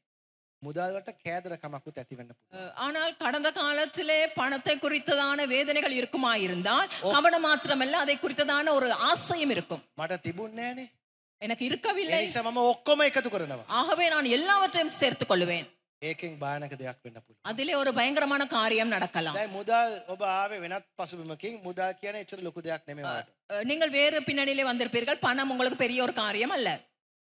S3: මුදල් වලට කෑදරකමකුත් ඇති වෙන්න පුළුවන්.
S4: ஆனால் கடந்த காலத்திலே பணத்தை குறித்ததான வேதனைகள் இருக்குமா இருந்தால், கவனம் மாத்திரமல்ல, அதை குறித்ததான ஒரு ஆசையும் இருக்கும்.
S3: මට තිබුණේ නෑනේ.
S4: எனக்கு
S3: ඒ
S4: இருக்கவில்லை,
S3: නිසා මම ඔක්කොම එකතු කරනවා.
S4: ஆகவே நான் எல்லாவற்றையும் சேர்த்துக் கொள்வேன்.
S3: ඒකෙන් භයානක දෙයක් වෙන්න පුළුවන්.
S4: அதிலே ஒரு பயங்கரமான காரியம் நடக்கலாம்.
S3: දැන් මුදල් ඔබ ආවේ වෙනත් පසුබිමකින් මුදල් කියන්නේ එච්චර ලොකු දෙයක් නෙමෙයි ඔයාලට.
S4: நீங்கள் வேறு பின்னணியிலே வந்திருப்பீர்கள். பணம் உங்களுக்கு பெரிய ஒரு காரியம் அல்ல.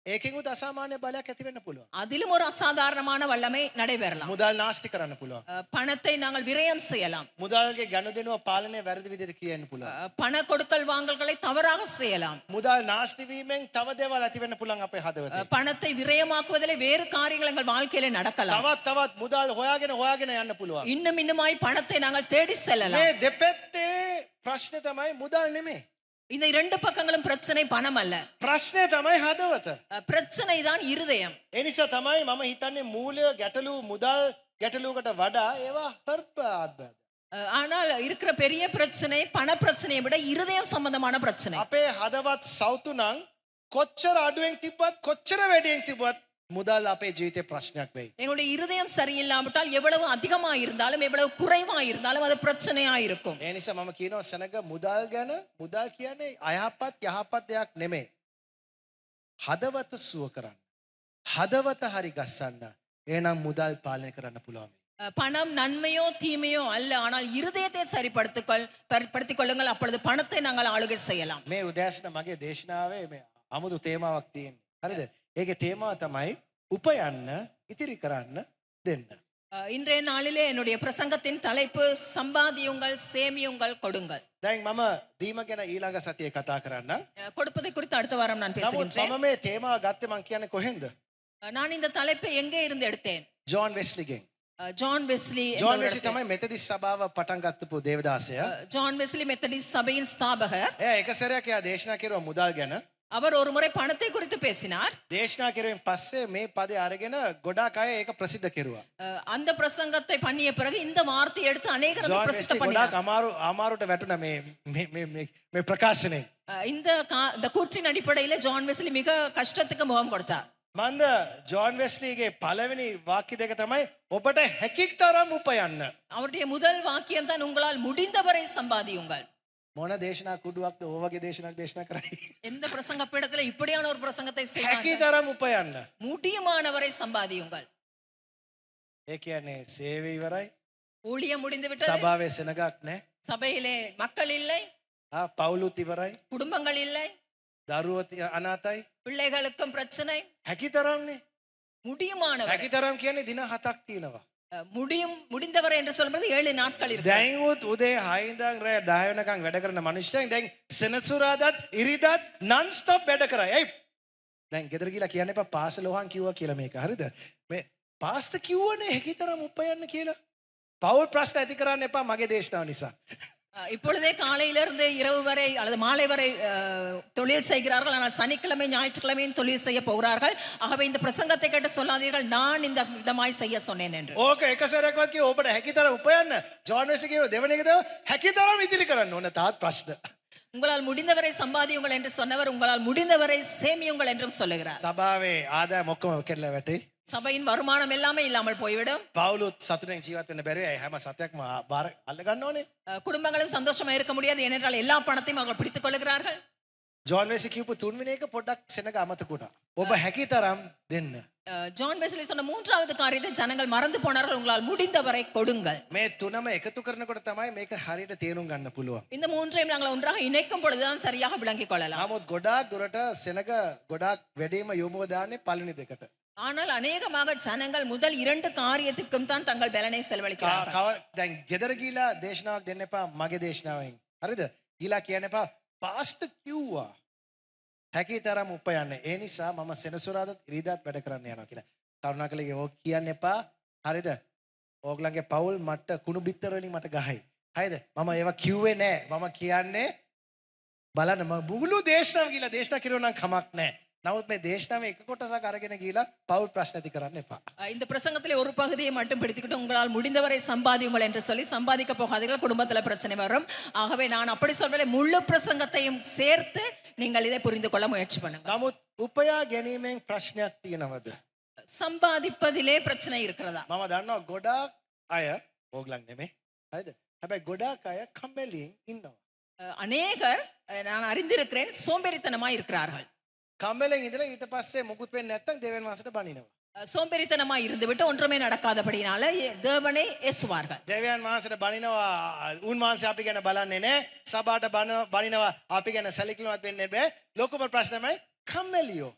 S3: ඒකෙන් උත් අසාමාන්‍ය බලයක් ඇති වෙන්න පුළුවන්.
S4: அதிலும் ஒரு அசாதாரணமான வல்லமை நடைபெறலாம்.
S3: මුදල් නාස්ති කරන්න පුළුවන්.
S4: பணத்தை நாங்கள் விரயம் செய்யலாம்.
S3: මුදල්ගේ ගනුදෙනුව පාලනය වැරදි විදිහට කියන්න පුළුවන්.
S4: பண கொடுக்கல் வாங்கல்களை தவறாக செய்யலாம்.
S3: මුදල් නාස්ති වීමෙන් තව දේවල් ඇති වෙන්න පුළුවන් අපේ හදවතේ.
S4: பணத்தை விரயமாக்குவதிலே வேறு காரியங்கள் எங்கள் வாழ்க்கையில நடக்கலாம்.
S3: තවත් මුදල් හොයාගෙන යන්න පුළුවන්.
S4: இன்னும் இன்னுமாய் பணத்தை நாங்கள் தேடி செல்லலாம்.
S3: මේ දෙපැත්තේ ප්‍රශ්නේ තමයි මුදල් නෙමෙයි.
S4: இந்த இரண்டு பக்கங்களும் பிரச்சனை பணம் அல்ல.
S3: ප්‍රශ්නේ තමයි හදවත.
S4: பிரச்சனை தான் இருதயம்.
S3: ඒ නිසා තමයි මම හිතන්නේ මූලික ගැටලු මුදල් ගැටලුවකට වඩා ඒවා හර්ප.
S4: ஆனால் இருக்கிற பெரிய பிரச்சனை பண பிரச்சனையை விட இருதயம் சம்பந்தமான பிரச்சனை.
S3: අපේ හදවත් සෞතු නම් කොච්චර අඩුවෙන් තිබ්බත් කොච්චර වැඩියෙන් තිබ්බත් මුදල් අපේ ජීවිතේ ප්‍රශ්නයක් වෙයි.
S4: எங்களுடைய இருதயம் சரியில்லாவிட்டால் எவ்வளவு அதிகமா இருந்தாலும் எவ்வளவு குறைவா இருந்தாலும் அது பிரச்சனையா இருக்கும்.
S3: ඒ නිසා මම කියනවා සනග මුදල් ගැන මුදල් කියන්නේ අයහපත් යහපත් දෙයක් නෙමෙයි. හදවත සුව කරන්න. හදවත හරි ගස්සන්න. එහෙනම් මුදල් පාලනය කරන්න පුළුවන්.
S4: பணம் நன்மையோ தீமையோ அல்ல, ஆனால் இருதயத்தை சரிப்படுத்திக் கொள்ளுங்கள், அப்பொழுது பணத்தை நாங்கள் ஆளுகை செய்யலாம்.
S3: මේ උදෑසන මගේ දේශනාවේ මේ අමුතු තේමාවක් තියෙනවා. හරිද? ඒකේ තේමාව තමයි උපයන්න ඉතිරි කරන්න දෙන්න.
S4: இன்றைய நாளிலே என்னுடைய பிரசங்கத்தின் தலைப்பு சம்பாதியுங்கள், சேமியுங்கள், கொடுங்கள்.
S3: දැන් මම දීම ගැන ඊළඟ සතියේ කතා කරන්නම්.
S4: கொடுப்பதை குறித்து அடுத்த வாரம் நான்
S3: නමුත්
S4: பேசுகின்றேன்.
S3: මම මේ තේමාව ගත්තේ මං කියන්නේ කොහෙන්ද?
S4: நான் இந்த தலைப்பை எங்கே இருந்து எடுத்தேன்?
S3: ජෝන් වෙස්ලිගෙන්.
S4: ஜான் வெஸ்லி
S3: ජෝන් වෙස්ලි තමයි මෙතඩිස් සභාව පටන් ගත්තපු දේවදාසයා.
S4: ஜான் வெஸ்லி மெத்தடிஸ்ட் சபையின் ஸ்தாபகர்.
S3: එයා එක සැරයක් එයා දේශනා කරුවා මුදල් ගැන.
S4: அவர் ஒரு முறை பணத்தை குறித்து பேசினார்.
S3: දේශනා කරුවෙන් පස්සේ මේ පදේ අරගෙන ගොඩාක් අය ඒක ප්‍රසිද්ධ කෙරුවා.
S4: அந்த பிரசங்கத்தை பண்ணிய பிறகு இந்த வார்த்தையை எடுத்து அநேகர் அதை
S3: ජෝන්
S4: பிரசித்த
S3: වෙස්ලි
S4: பண்ணினார்.
S3: ගොඩාක් අමාරුට වැටුණා මේ ප්‍රකාශනයෙන්.
S4: இந்த கூற்றின் அடிப்படையில ஜான் வெஸ்லி மிக கஷ்டத்துக்கு முகம் கொடுத்தார்.
S3: මන්ද ජෝන් වෙස්ලිගේ පළවෙනි වාක්‍ය දෙක තමයි ඔබට හැකික් තරම් උපයන්න.
S4: அவருடைய முதல் வாக்கியம் தான் உங்களால் முடிந்தவரை சம்பாதியுங்கள்.
S3: මොන දේශනා කුඩුවක්ද ඕ වගේ දේශනාවක් දේශනා කරයි.
S4: எந்த பிரசங்க பீடத்துல இப்படியான ஒரு பிரசங்கத்தை
S3: හැකි
S4: செய்வார்கள்?
S3: තරම් උපයන්න.
S4: முடியுமானவரை சம்பாதியுங்கள்.
S3: ඒ කියන්නේ සේවය ඉවරයි.
S4: ஊழியம் முடிந்து விட்டது.
S3: සභාවේ සෙනගක් නැහැ.
S4: சபையிலே மக்கள் இல்லை,
S3: පවුලුත් ඉවරයි.
S4: குடும்பங்கள் இல்லை,
S3: දරුවෝ අනාතයි.
S4: பிள்ளைகளுக்கும் பிரச்சனை.
S3: හැකි තරම්නේ.
S4: முடியுமானவர்
S3: හැකි තරම් කියන්නේ දින 7ක් තියෙනවා.
S4: முடிந்தவரை என்று சொல்லும்போது 7 நாட்கள் இருக்கு.
S3: දැන් උත් උදේ 6 ඉඳන් රෑ 10 වෙනකන් වැඩ කරන මිනිස්සුන් දැන් සෙනසුරාදාත් ඉරිදාත් non stop වැඩ කරා. එයි දැන් ගෙදර ගිහලා කියන්න එපා පාසල ලෝහන් කිව්වා කියලා මේක. හරිද? මේ පාස්ටර් කිව්වනේ හැකිතරම් උපයන්න කියලා. පවුල් ප්‍රශ්න ඇති කරන්න එපා මගේ දේශනාව නිසා.
S4: இப்பொழுதே காலையிலிருந்து இரவு வரை அல்லது மாலை வரை தொழில் செய்கிறார்கள். ஆனால் சனிக்கிழமை ஞாயிற்றுக்கிழமையும் தொழில் செய்ய போகிறார்கள். ஆகவே இந்த பிரசங்கத்தை கேட்டு சொல்லாதீர்கள் நான் இந்த விதமாய் செய்ய சொன்னேன் என்று.
S3: ඕක එක සැරයක්වත් කිව්ව ඔබට හැකිතරම් උපයන්න. ජෝන් වෙස්ලි කිව්ව දෙවෙනි එක තමයි හැකිතරම් ඉදිරි කරන්න ඕන තාත් ප්‍රශ්න.
S4: உங்களால் முடிந்தவரை சம்பாதியுங்கள் என்று சொன்னவர் உங்களால் முடிந்தவரை சேமியுங்கள் என்றும் சொல்லுகிறார்.
S3: සභාවේ ආදායම ඔක්කොම කෙරලා වැටේ.
S4: சபையின் வருமானம் எல்லாமே இல்லாமல் போய்விடும்.
S3: පවුලුත් සතුටෙන් ජීවත් වෙන්න බැරි අය හැම සතයක්ම බාර අල්ල ගන්න ඕනේ.
S4: குடும்பங்களும் சந்தோஷமா இருக்க முடியாது ஏனென்றால் எல்லா பணத்தையும் அவர்கள் பிடித்துக் கொள்கிறார்கள்.
S3: ජෝන් වෙස්ලි කියපු තුන්වෙනි එක පොඩ්ඩක් සෙනග අමතක වුණා. ඔබ හැකිතරම් දෙන්න.
S4: ஜான் வெஸ்லி சொன்ன மூன்றாவது காரியத்தை ஜனங்கள் மறந்து போனார்கள். உங்களால் முடிந்தவரை கொடுங்கள்.
S3: මේ තුනම එකතු කරනකොට තමයි මේක හරියට තේරුම් ගන්න පුළුවන්.
S4: இந்த மூன்றையும் நாங்கள் ஒன்றாக இணைக்கும் பொழுதுதான் சரியாக விளங்கிக் கொள்ளலாம்.
S3: නමුත් ගොඩාක් දුරට සෙනග ගොඩාක් වැඩිම යොමුව දාන්නේ පළවෙනි දෙකට.
S4: ஆனால் அநேகமாக ஜனங்கள் முதல் 2 காரியத்திற்கும் தான் தங்கள் பலனை செலவழிக்கிறார்கள்.
S3: දැන් ගෙදර ගිහලා දේශනාවක් දෙන්න එපා මගේ දේශනාවෙන්. හරිද? ගිහලා කියන්න එපා පාස්ටර් කිව්වා හැකිතරම් උපයන්න. ඒ නිසා මම සෙනසුරාදාත් ඉරිදාත් වැඩ කරන්න යනවා කියලා. කරුණාකරලා ඕක කියන්න එපා. හරිද? ඕගලන්ගේ පවුල් මට කුණු බිත්තර වලින් මට ගහයි. හරිද? මම ඒවා කිව්වේ නෑ. මම කියන්නේ බලන්න මම බුලු දේශනාව කියලා දේශනා කිරුවා නම් කමක් නෑ. නමුත් මේ දේශනාවේ එක කොටසක් අරගෙන ගිහලා පවුල් ප්‍රශ්න ඇති කරන්න එපා.
S4: இந்த பிரசங்கத்திலே ஒரு பகுதியை மட்டும் பிடித்துக்கிட்டு உங்களால் முடிந்தவரை சம்பாதியுங்கள் என்று சொல்லி சம்பாதிக்க போகாதீர்கள், குடும்பத்தில் பிரச்சனை வரும். ஆகவே நான் அப்படி சொல்வதை முழு பிரசங்கத்தையும் சேர்த்து நீங்கள் இதை புரிந்து கொள்ள முயற்சி பண்ணுங்க.
S3: නමුත් උපයා ගැනීමෙන් ප්‍රශ්නයක් තියෙනවද?
S4: சம்பாதிப்பதிலே பிரச்சனை இருக்கிறதா?
S3: මම දන්නවා ගොඩාක් අය ඕගලන් නෙමෙයි. හරිද? හැබැයි ගොඩාක් අය කම්මැලියෙන් ඉන්නවා.
S4: அநேகர் நான் அறிந்திருக்கிறேன் சோம்பேறித்தனமாய் இருக்கிறார்கள்.
S3: කම්මැලෙන් ඉඳලා ඊට පස්සේ මුකුත් වෙන්නේ නැත්නම් දෙවියන් වහන්සේට බනිනවා.
S4: சோம்பேறித்தனமாய் இருந்துவிட்டு ஒன்றுமே நடக்காதபடினால தேவனை ஏசுவார்கள்.
S3: දෙවියන් වහන්සේට බනිනවා උන් වහන්සේ අපි ගැන බලන්නේ නැහැ. සභාවට බනිනවා අපි ගැන සැලකිලිමත් වෙන්නේ නැහැ. ලොකුම ප්‍රශ්නේ තමයි කම්මැලියෝ.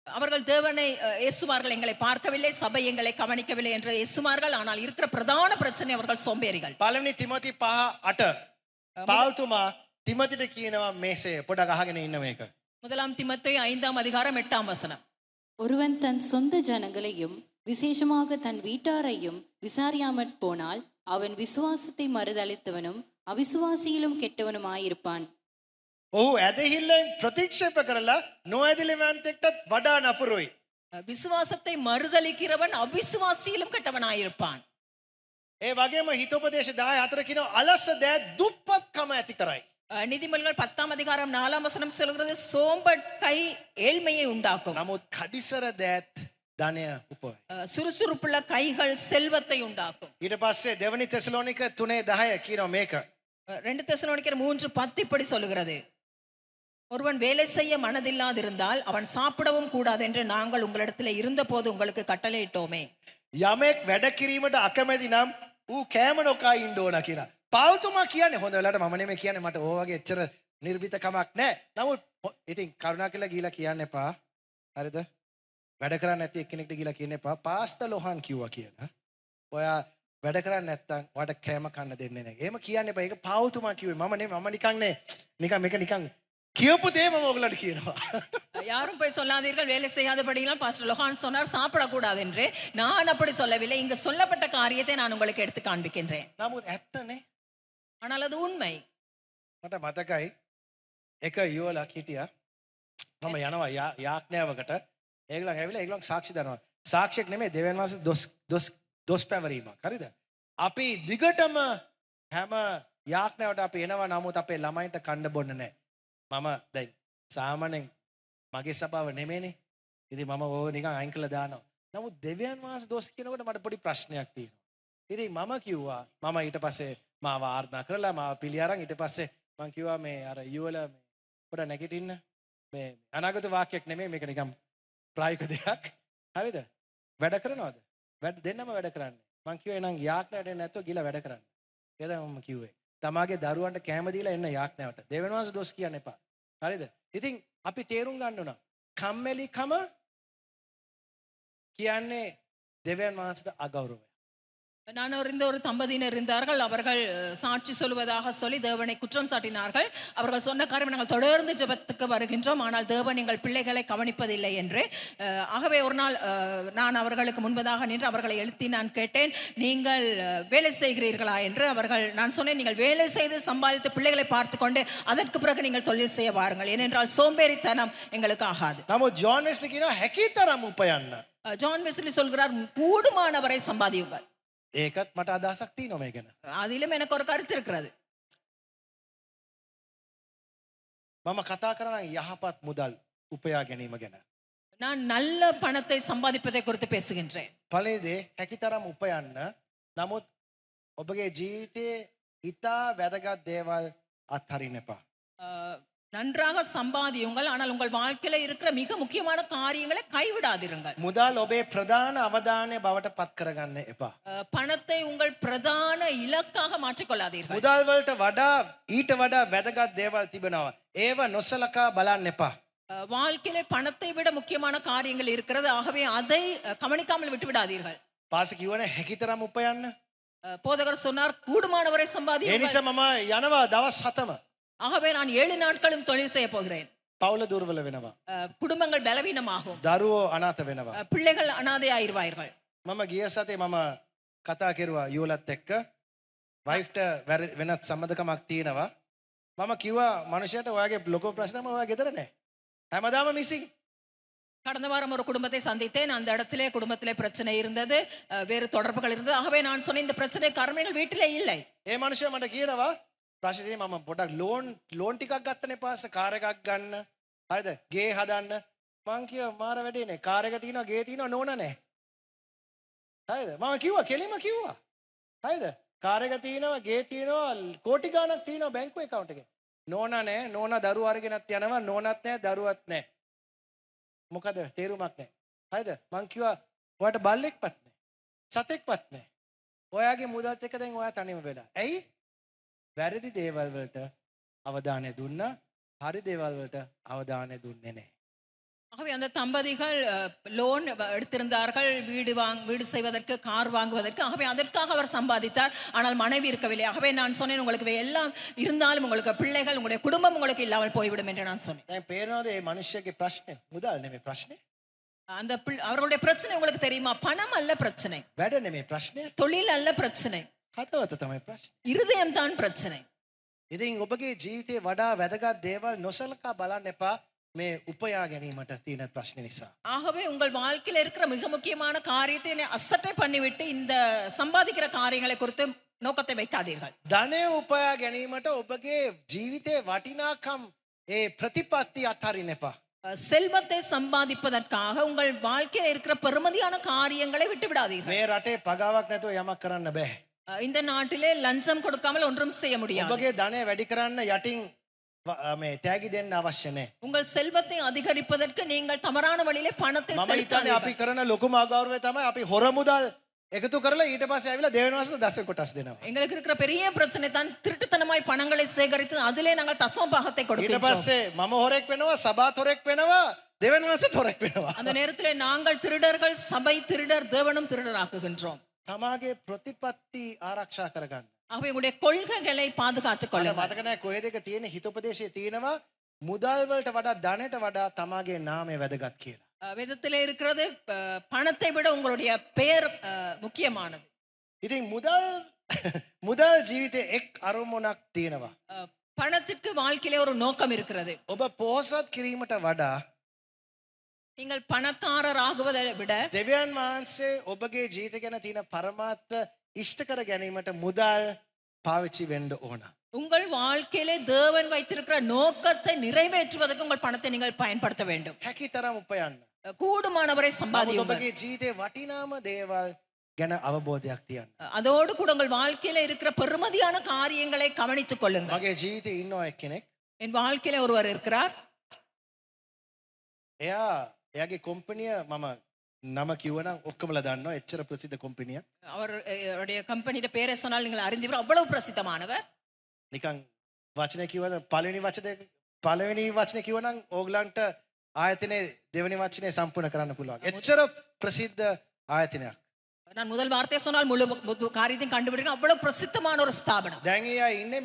S4: அவர்கள் தேவனை ஏசுவார்கள், எங்களை பார்க்கவில்லை, சபை எங்களை கவனிக்கவில்லை என்று ஏசுவார்கள். ஆனால் இருக்கிற பிரதான பிரச்சனை அவர்கள் சோம்பேறிகள்.
S3: පළවෙනි තිමෝති 5:8 පාවුතුමා තිමෝතිට කියනවා මේසේ පොඩක් අහගෙන ඉන්න මේක.
S4: 1 தீமோத்தேயு 5 அதிகாரம் 8 வசனம்.
S5: ஒருவன் தன் சொந்த ஜனங்களையும் விசேஷமாக தன் வீட்டாரையும் விசாரியாமற் போனால் அவன் விசுவாசத்தை மறுதளித்தவனும் அவிசுவாசியிலும் கெட்டவனுமாயிருப்பான்.
S3: ඔහු ඇදහිල්ලෙන් ප්‍රතික්ෂේප කරලා නොඇදලිවන්තෙක්ටත් වඩා නපුරුයි.
S4: விசுவாசத்தை மறுதளிக்கிறவன் அவிசுவாசியிலும் கெட்டவனாயிருப்பான்.
S3: ඒ වගේම හිතෝපදේශ 10:4 කියනවා අලස දෑ දුප්පත්කම ඇති කරයි.
S4: நீதிமொழிகள் 10 அதிகாரம் 4 வசனம் சொல்கிறது சோம்பல் கை ஏழ்மையை உண்டாக்கும்.
S3: නමුත් කඩිසර දෑත් ධනය උපයි.
S4: சுறுசுறுப்புள்ள கைகள் செல்வத்தை உண்டாக்கும்.
S3: ඊට පස්සේ දෙවනි තෙසලෝනික 3:10 කියනවා මේක.
S4: 2 தெசலோனிக்கர் 3:10 இப்படி சொல்லுகிறது. ஒருவன் வேலை செய்ய மனதில்லாதிருந்தால் அவன் சாப்பிடவும் கூடாது என்று நாங்கள் உங்களிடத்தில் இருந்தபோது உங்களுக்கு கட்டளையிட்டோமே.
S3: යමෙක් වැඩ කිරීමට අකමැති නම් ඌ කෑම නොකා ඉන්න ඕන කියලා. පාවුතුමා කියන්නේ හොඳ වෙලාවට මම නෙමෙයි කියන්නේ මට ඕ වගේ එච්චර නිර්භීතකමක් නැහැ. නමුත් ඉතින් කරුණාකරලා ගිහිලා කියන්න එපා. හරිද? වැඩ කරන්නේ නැති එක්කෙනෙක්ට ගිහිලා කියන්න එපා. පාස්ටර් ලොහන් කිව්වා කියලා. ඔයා වැඩ කරන්නේ නැත්තම් ඔයාට කෑම කන්න දෙන්නේ නැහැ. එහෙම කියන්න එපා. ඒක පාවුතුමා කිව්වේ. මම නෙමෙයි. මම නිකන් නේ. නිකන් මේක නිකන් කියපු දේ මම ඔයගලට කියනවා.
S4: யாரும் போய் சொல்லாதீர்கள் வேலை செய்யாதபடியால் பாஸ்டர் லோகான் சொன்னார் சாப்பிடக்கூடாது என்று. நான் அப்படி சொல்லவில்லை. இங்கு சொல்லப்பட்ட காரியத்தை நான் உங்களுக்கு எடுத்து காண்பிக்கின்றேன்.
S3: නමුත් ඇත්තනේ.
S4: ஆனால் அது உண்மை.
S3: මට මතකයි එක යුවලක් හිටියා. මම යනවා යාඥාවකට. ඒගොල්ලන් ඇවිල්ලා ඒගොල්ලන් සාක්ෂි දනවා. සාක්ෂියක් නෙමෙයි දෙවියන් වහන්සේ දොස් පැවරීමක්. හරිද? අපි දිගටම හැම යාඥාවට අපි එනවා. නමුත් අපේ ළමයින්ට කන්න බොන්න නැහැ. මම දැන් සාමාන්‍යයෙන් මගේ සභාව නෙමෙයිනේ. ඉතින් මම ඕක නිකන් අයින් කළා දානවා. නමුත් දෙවියන් වහන්සේ දොස් කියනකොට මට පොඩි ප්‍රශ්නයක් තියෙනවා. ඉතින් මම කිව්වා මම ඊට පස්සේ මාව ආර්දනා කරලා මාව පිළි අරන් ඊට පස්සේ මම කිව්වා මේ අර යුවල මේ පොඩ නැගිටින්න මේ අනාගත වාක්‍යයක් නෙමෙයි මේක නිකන් ප්‍රායෝගික දෙයක්. හරිද? වැඩ කරනවද? වැඩ දෙන්නම වැඩ කරන්නේ. මම කිව්වා එහෙනම් යාඥාවට එන්න නැතුව ගිහලා වැඩ කරන්න. ඒක තමයි මම කිව්වේ. තමාගේ දරුවන්ට කැම දීලා එන්න යාඥාවට. දෙවියන් වහන්සේ දොස් කියන්න එපා. හරිද? ඉතින් අපි තේරුම් ගන්න ඕන කම්මැලිකම කියන්නේ දෙවියන් වහන්සේට අගෞරවය.
S4: நான் அறிந்த ஒரு தம்பதியினர் இருந்தார்கள். அவர்கள் சாட்சி சொல்வதாக சொல்லி தேவனை குற்றம் சாட்டினார்கள். அவர்கள் சொன்ன காரியம், நாங்கள் தொடர்ந்து ஜெபத்துக்கு வருகின்றோம், ஆனால் தேவன் எங்கள் பிள்ளைகளை கவனிப்பதில்லை என்று. ஆகவே ஒரு நாள் நான் அவர்களுக்கு முன்பதாக நின்று அவர்களை எழுத்தி நான் கேட்டேன், நீங்கள் வேலை செய்கிறீர்களா என்று. நான் சொன்னேன், நீங்கள் வேலை செய்து சம்பாதித்து பிள்ளைகளை பார்த்து கொண்டு அதற்கு பிறகு நீங்கள் தொழில் செய்ய வாருங்கள், ஏனென்றால் சோம்பேறித்தனம் எங்களுக்கு ஆகாது.
S3: නමුත් ජෝන් වෙස්ලි කියනවා හැකිතරම් උපයන්න.
S4: ஜான் வெஸ்லி சொல்கிறார், கூடுமானவரை சம்பாதியுங்கள்.
S3: ඒකත් මට අදහසක් තියෙනවා මේ ගැන.
S4: அதிலும் எனக்கு ஒரு கருத்து இருக்கிறது.
S3: මම කතා කරනවා යහපත් මුදල් උපයා ගැනීම ගැන.
S4: நான் நல்ல பணத்தை சம்பாதிப்பதை குறித்து பேசுகின்றேன்.
S3: පළවෙනි දේ හැකිතරම් උපයන්න. නමුත් ඔබගේ ජීවිතයේ ඉතා වැදගත් දේවල් අත්හරින්න එපා.
S4: நன்றாக சம்பாதியுங்கள், ஆனால் உங்கள் வாழ்க்கையில இருக்கிற மிக முக்கியமான காரியங்களை கைவிடாதிருங்கள்.
S3: මුදල් ඔබේ ප්‍රධාන අවධානය බවට පත් කරගන්න එපා.
S4: பணத்தை உங்கள் பிரதான இலக்காக மாற்றிக்கொள்ளாதீர்கள்.
S3: මුදල් වලට වඩා ඊට වඩා වැදගත් දේවල් තිබෙනවා. ඒව නොසලකා බලන්න එපා.
S4: வாழ்க்கையில பணத்தை விட முக்கியமான காரியங்கள் இருக்கிறது, ஆகவே அதை கவனிக்காமல் விட்டு விடாதீர்கள்.
S3: පාස කිව්වනේ හැකිතරම් උපයන්න.
S4: போதகர் சொன்னார், கூடுமானவரை
S3: ඒ
S4: சம்பாதியுங்கள்.
S3: නිසා මම යනවා දවස් 7ම.
S4: ஆகவே நான் 7 நாட்களும் தொழில் செய்ய போகிறேன்.
S3: පවුල දුර්වල වෙනවා.
S4: குடும்பங்கள் பலவீனமாகும்,
S3: දරුවෝ අනාථ වෙනවා.
S4: பிள்ளைகள் அனாதையாயிருவார்கள்.
S3: මම ගිය සතේ මම කතා කෙරුවා යෝලත් එක්ක. වයිෆ්ට වෙනත් සම්බන්ධකමක් තියෙනවා. මම කිව්වා මනුෂයාට ඔයාගේ ලොකු ප්‍රශ්නම ඔයා ගෙදර නැහැ. හැමදාම මිසින්.
S4: கடந்த வாரம் ஒரு குடும்பத்தை சந்தித்தேன். அந்த இடத்திலே குடும்பத்திலே பிரச்சனை இருந்தது, வேறு தொடர்புகள் இருந்தது. ஆகவே நான் சொன்னேன், இந்த பிரச்சனை காரணங்கள் வீட்டிலே இல்லை.
S3: ඒ මනුෂයා මට කියනවා ප්‍රශ්නේ මම පොඩක් ලෝන් ටිකක් ගත්තනේ පාස කාර් එකක් ගන්න. හරිද? ගේ හදන්න. මං කිව්වා මාර වැඩේනේ. කාර් එක තියෙනවා, ගේ තියෙනවා, නෝන නැහැ. හරිද? මම කිව්වා කෙලිම කිව්වා. හරිද? කාර් එක තියෙනවා, ගේ තියෙනවා, කෝටි ගාණක් තියෙනවා බැංකුවේ account එකේ. නෝනා නැහැ. නෝනා දරුවෝ අරගෙනත් යනවා. නෝනත් නැහැ, දරුවත් නැහැ. මොකද තේරුමක් නැහැ. හරිද? මං කිව්වා ඔයාට බල්ලෙක්වත් නැහැ. සතෙක්වත් නැහැ. ඔයාගේ මුදල්ත් එක්ක දැන් ඔයා තනියම වෙලා. ඇයි? වැරදි දේවල් වලට අවධානය දුන්නා. හරි දේවල් වලට අවධානය දුන්නේ නැහැ.
S4: ஆகவே அந்த தம்பதிகள் லோன் எடுத்திருந்தார்கள், வீடு செய்வதற்கு, கார் வாங்குவதற்கு. ஆகவே அதற்காக அவர் சம்பாதித்தார், ஆனால் மனைவி இருக்கவில்லை. ஆகவே நான் சொன்னேன், உங்களுக்கு எல்லாம் இருந்தாலும் உங்களுக்கு பிள்ளைகள், உங்களுடைய குடும்பம் உங்களுக்கு இல்லாமல் போய்விடும் என்று நான் சொன்னேன்.
S3: දැන් පේනවද මේ මිනිස්සුගේ ප්‍රශ්නේ? මුදල් නෙමෙයි ප්‍රශ්නේ.
S4: அந்த அவர்களுடைய பிரச்சனை உங்களுக்கு தெரியுமா? பணம் அல்ல பிரச்சனை,
S3: වැඩ නෙමෙයි ප්‍රශ්නේ.
S4: தொழில் அல்ல பிரச்சனை,
S3: හදවත තමයි ප්‍රශ්නේ.
S4: இருதயம் தான் பிரச்சனை.
S3: ඉතින් ඔබගේ ජීවිතේ වඩා වැදගත් දේවල් නොසලකා බලන්න එපා මේ උපයා ගැනීමට තියෙන ප්‍රශ්නේ නිසා.
S4: ஆகவே உங்கள் வாழ்க்கையில இருக்கிற மிக முக்கியமான காரியத்தை அசட்டை பண்ணிவிட்டு இந்த சம்பாதிக்கிற காரியங்களை குறித்து நோக்கத்தை வைக்காதீர்கள்.
S3: ධනය උපයා ගැනීමට ඔබගේ ජීවිතේ වටිනාකම් ඒ ප්‍රතිපත්ති අත්හරින්න එපා.
S4: செல்வத்தை சம்பாதிப்பதற்காக உங்கள் வாழ்க்கையில இருக்கிற பெருமதியான காரியங்களை விட்டு விடாதீர்கள்.
S3: මේ රටේ පගාවක් නැතුව යමක් කරන්න බෑ.
S4: இந்த நாட்டிலே லஞ்சம் கொடுக்காமல் ஒன்றும் செய்ய முடியாது.
S3: ඔබගේ ධනය වැඩි කරන්න යටින් මේ තෑගි දෙන්න අවශ්‍ය නැහැ.
S4: உங்கள் செல்வத்தை அதிகரிப்பதற்கு நீங்கள் தவறான வழியிலே பணத்தை
S3: මම හිතන්නේ අපි කරන ලොකුම අගෞරවය තමයි අපි හොර මුදල් එකතු කරලා ඊට පස්සේ ආවිලා දෙවෙනි මාසෙට දස කොටස් දෙනවා.
S4: எங்களுக்கு இருக்கிற பெரிய பிரச்சனை தான் திருட்டுத்தனமாய் பணங்களை சேகரித்து அதிலே நாங்கள் தசம பாகத்தை
S3: ඊට
S4: கொடுக்கிறோம்.
S3: පස්සේ මම හොරෙක් වෙනවා, සබාත් හොරෙක් වෙනවා, දෙවෙනි මාසෙත් හොරෙක් වෙනවා.
S4: அந்த நேரத்திலே நாங்கள் திருடர்கள், சபை திருடர், தேவனும் திருடராக்குகின்றோம்.
S3: තමාගේ ප්‍රතිපත්ති ආරක්ෂා කරගන්න.
S4: ஆகவே உங்களுடைய கொள்கைகளை பாதுகாத்துக்
S3: මට
S4: கொள்ளுங்கள்.
S3: මතක නැහැ කොහෙද එක තියෙන හිතෝපදේශයේ තියෙනවා මුදල් වලට වඩා ධනයට වඩා තමාගේ නාමය වැදගත් කියලා.
S4: வேதத்திலே இருக்கிறது, பணத்தை விட உங்களுடைய பெயர் முக்கியமானது.
S3: ඉතින් මුදල් ජීවිතේ එක් අරමුණක් තියෙනවා.
S4: பணத்திற்கு வாழ்க்கையிலே ஒரு நோக்கம் இருக்கிறது.
S3: ඔබ පොහොසත් කිරීමට වඩා
S4: நீங்கள் பணக்காரர் ஆகுவதை விட
S3: දෙවියන් වහන්සේ ඔබගේ ජීවිත ගැන තියෙන පරමාර්ථ ඉෂ්ට කර ගැනීමට මුදල් පාවිච්චි වෙන්න ඕන.
S4: உங்கள் வாழ்க்கையிலே தேவன் வைத்திருக்கிற நோக்கத்தை நிறைவேற்றுவதற்கு உங்கள் பணத்தை நீங்கள் பயன்படுத்த வேண்டும்.
S3: හැකිතරම් උපයන්න.
S4: கூடுமானவரை
S3: නමුත්
S4: சம்பாதியுங்கள்.
S3: ඔබගේ ජීවිතේ වටිනාම දේවල් ගැන අවබෝධයක් තියන්න.
S4: அதோடு கூட உங்கள் வாழ்க்கையில இருக்கிற பெருமதியான காரியங்களை கவனித்துக் கொள்ளுங்கள்.
S3: මගේ ජීවිතේ ඉන්නවා එක්කෙනෙක්.
S4: என் வாழ்க்கையில ஒருவர் இருக்கிறார்.
S3: එයාගේ කොම්පැනිය මම නම කිව්වනම් ඔක්කොමලා දන්නවා. එච්චර ප්‍රසිද්ධ කොම්පැනියක්.
S4: அவருடைய கம்பெனியோட பேரை சொன்னால் நீங்கள் அறிந்தவர். அவ்வளவு பிரசித்தமானவர்.
S3: නිකන් වචන කිව්වද පළවෙනි වචනේ කිව්වනම් ඕගලන්ට ආයතනයේ දෙවෙනි වචනේ සම්පූර්ණ කරන්න පුළුවන්. එච්චර ප්‍රසිද්ධ ආයතනයක්.
S4: நான் முதல் வார்த்தையை சொன்னால் முழு காரியத்தையும் கண்டுபிடிக்கணும். அவ்வளவு பிரசித்தமான ஒரு ஸ்தாபனம்.
S3: දැන් ඒ අය ඉන්නේ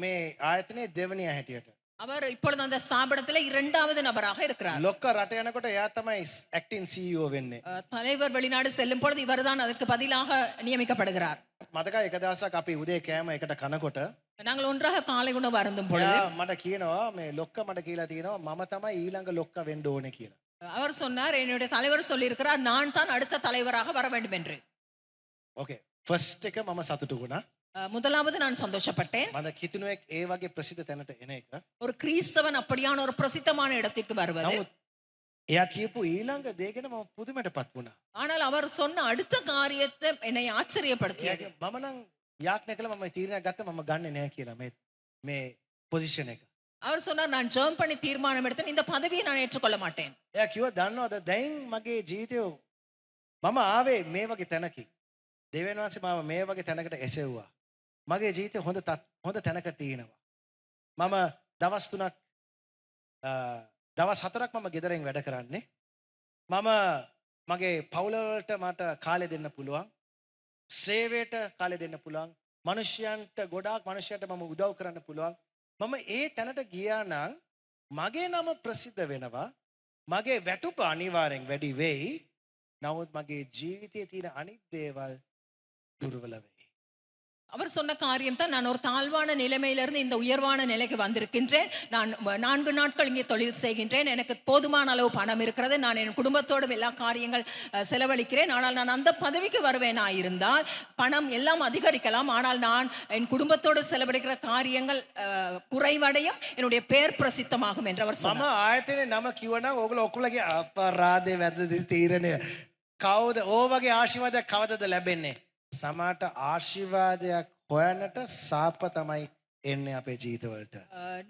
S3: මේ ආයතනයේ දෙවනියා හැටියට.
S4: அவர் இப்பொழுது அந்த ஸ்தாபனத்திலே இரண்டாவது நபராக இருக்கிறார்.
S3: ලොක්ක රට යනකොට එයා තමයි ඇක්ටින් CEO වෙන්නේ.
S4: தலைவர் வெளிநாடு செல்லும் பொழுது இவர்தான் அதற்கு பதிலாக நியமிக்கப்படுகிறார்.
S3: මතකයි එක දවසක් අපි උදේ කෑම එකට කනකොට
S4: நாங்கள் ஒன்றாக காலை உணவு அருந்தும் பொழுது
S3: එයා මට කියනවා මේ ලොක්ක මට කියලා තියෙනවා මම තමයි ඊළඟ ලොක්ක වෙන්න ඕනේ කියලා.
S4: அவர் சொன்னார், என்னுடைய தலைவர் சொல்லியிருக்கிறார் நான் தான் அடுத்த தலைவராக வர வேண்டும் என்று.
S3: ඕකේ. ෆස්ට් එක මම සතුටු වුණා.
S4: முதலாவது நான் சந்தோஷப்பட்டேன்.
S3: මම කිතුනුවෙක් ඒ වගේ ප්‍රසිද්ධ තැනට එන එක.
S4: ஒரு கிறிஸ்தவன் அப்படியான ஒரு பிரசித்தமான இடத்திற்கு வருவது.
S3: නමුත් එයා කියපු ඊළඟ දේ ගැන මම පුදුමයටපත් වුණා.
S4: ஆனால் அவர் சொன்ன அடுத்த காரியத்தை என்னை ஆச்சரியப்படுத்தியது.
S3: මම නම් යාඥා කළා මම තීරණයක් ගත්තා මම ගන්නෙ නැහැ කියලා මේ පොසිෂන් එක.
S4: அவர் சொன்னார், நான் ஜெபம் பண்ணி தீர்மானம் எடுத்தேன், இந்த பதவியை நான் ஏற்றுக்கொள்ள மாட்டேன்.
S3: එයා කිව්වා දන්නවද දැන් මගේ ජීවිතේ මම ආවේ මේ වගේ තැනකි. දෙවියන් වහන්සේ මාව මේ වගේ තැනකට එසෙව්වා. මගේ ජීවිතේ හොඳ තැනක තියෙනවා. මම දවස් 3ක් දවස් 4ක් මම ගෙදරින් වැඩ කරන්නේ. මම මගේ පවුල වලට මට කාලය දෙන්න පුළුවන්. සේවයට කාලය දෙන්න පුළුවන්. මිනිස්යන්ට ගොඩාක් මිනිස්යන්ට මම උදව් කරන්න පුළුවන්. මම ඒ තැනට ගියා නම් මගේ නම ප්‍රසිද්ධ වෙනවා. මගේ වැටුප අනිවාර්යෙන් වැඩි වෙයි. නමුත් මගේ ජීවිතයේ තියෙන අනිත් දේවල් දුර්වල වෙයි.
S4: அவர் சொன்ன காரியம் தான், நான் ஒரு தாழ்வான நிலைமையிலிருந்து இந்த உயர்வான நிலைக்கு வந்திருக்கின்றேன். நான் 4 நாட்கள் இங்கே தொழில் செய்கின்றேன். எனக்கு போதுமான அளவு பணம் இருக்கிறது. நான் என் குடும்பத்தோடு எல்லா காரியங்கள் செலவழிக்கிறேன். ஆனால் நான் அந்த பதவிக்கு வருவேனா இருந்தால் பணம் எல்லாம் அதிகரிக்கலாம். ஆனால் நான் என் குடும்பத்தோடு செலவழிக்கிற காரியங்கள் குறைவடையும், என்னுடைய பேர் பிரசித்தமாகும் என்று அவர் சொன்னார்.
S3: මම ආයතනයේ නම කිව්වනම් ඕගොල්ලෝ ඔක්කොලගේ අපරාධේ වැරදි තීරණය. කවුද ඕ වගේ ආශිර්වාදයක් කවදද ලැබෙන්නේ? සමහරට ආශිර්වාදයක් හොයන්නට සාප තමයි එන්නේ අපේ ජීවිතවලට.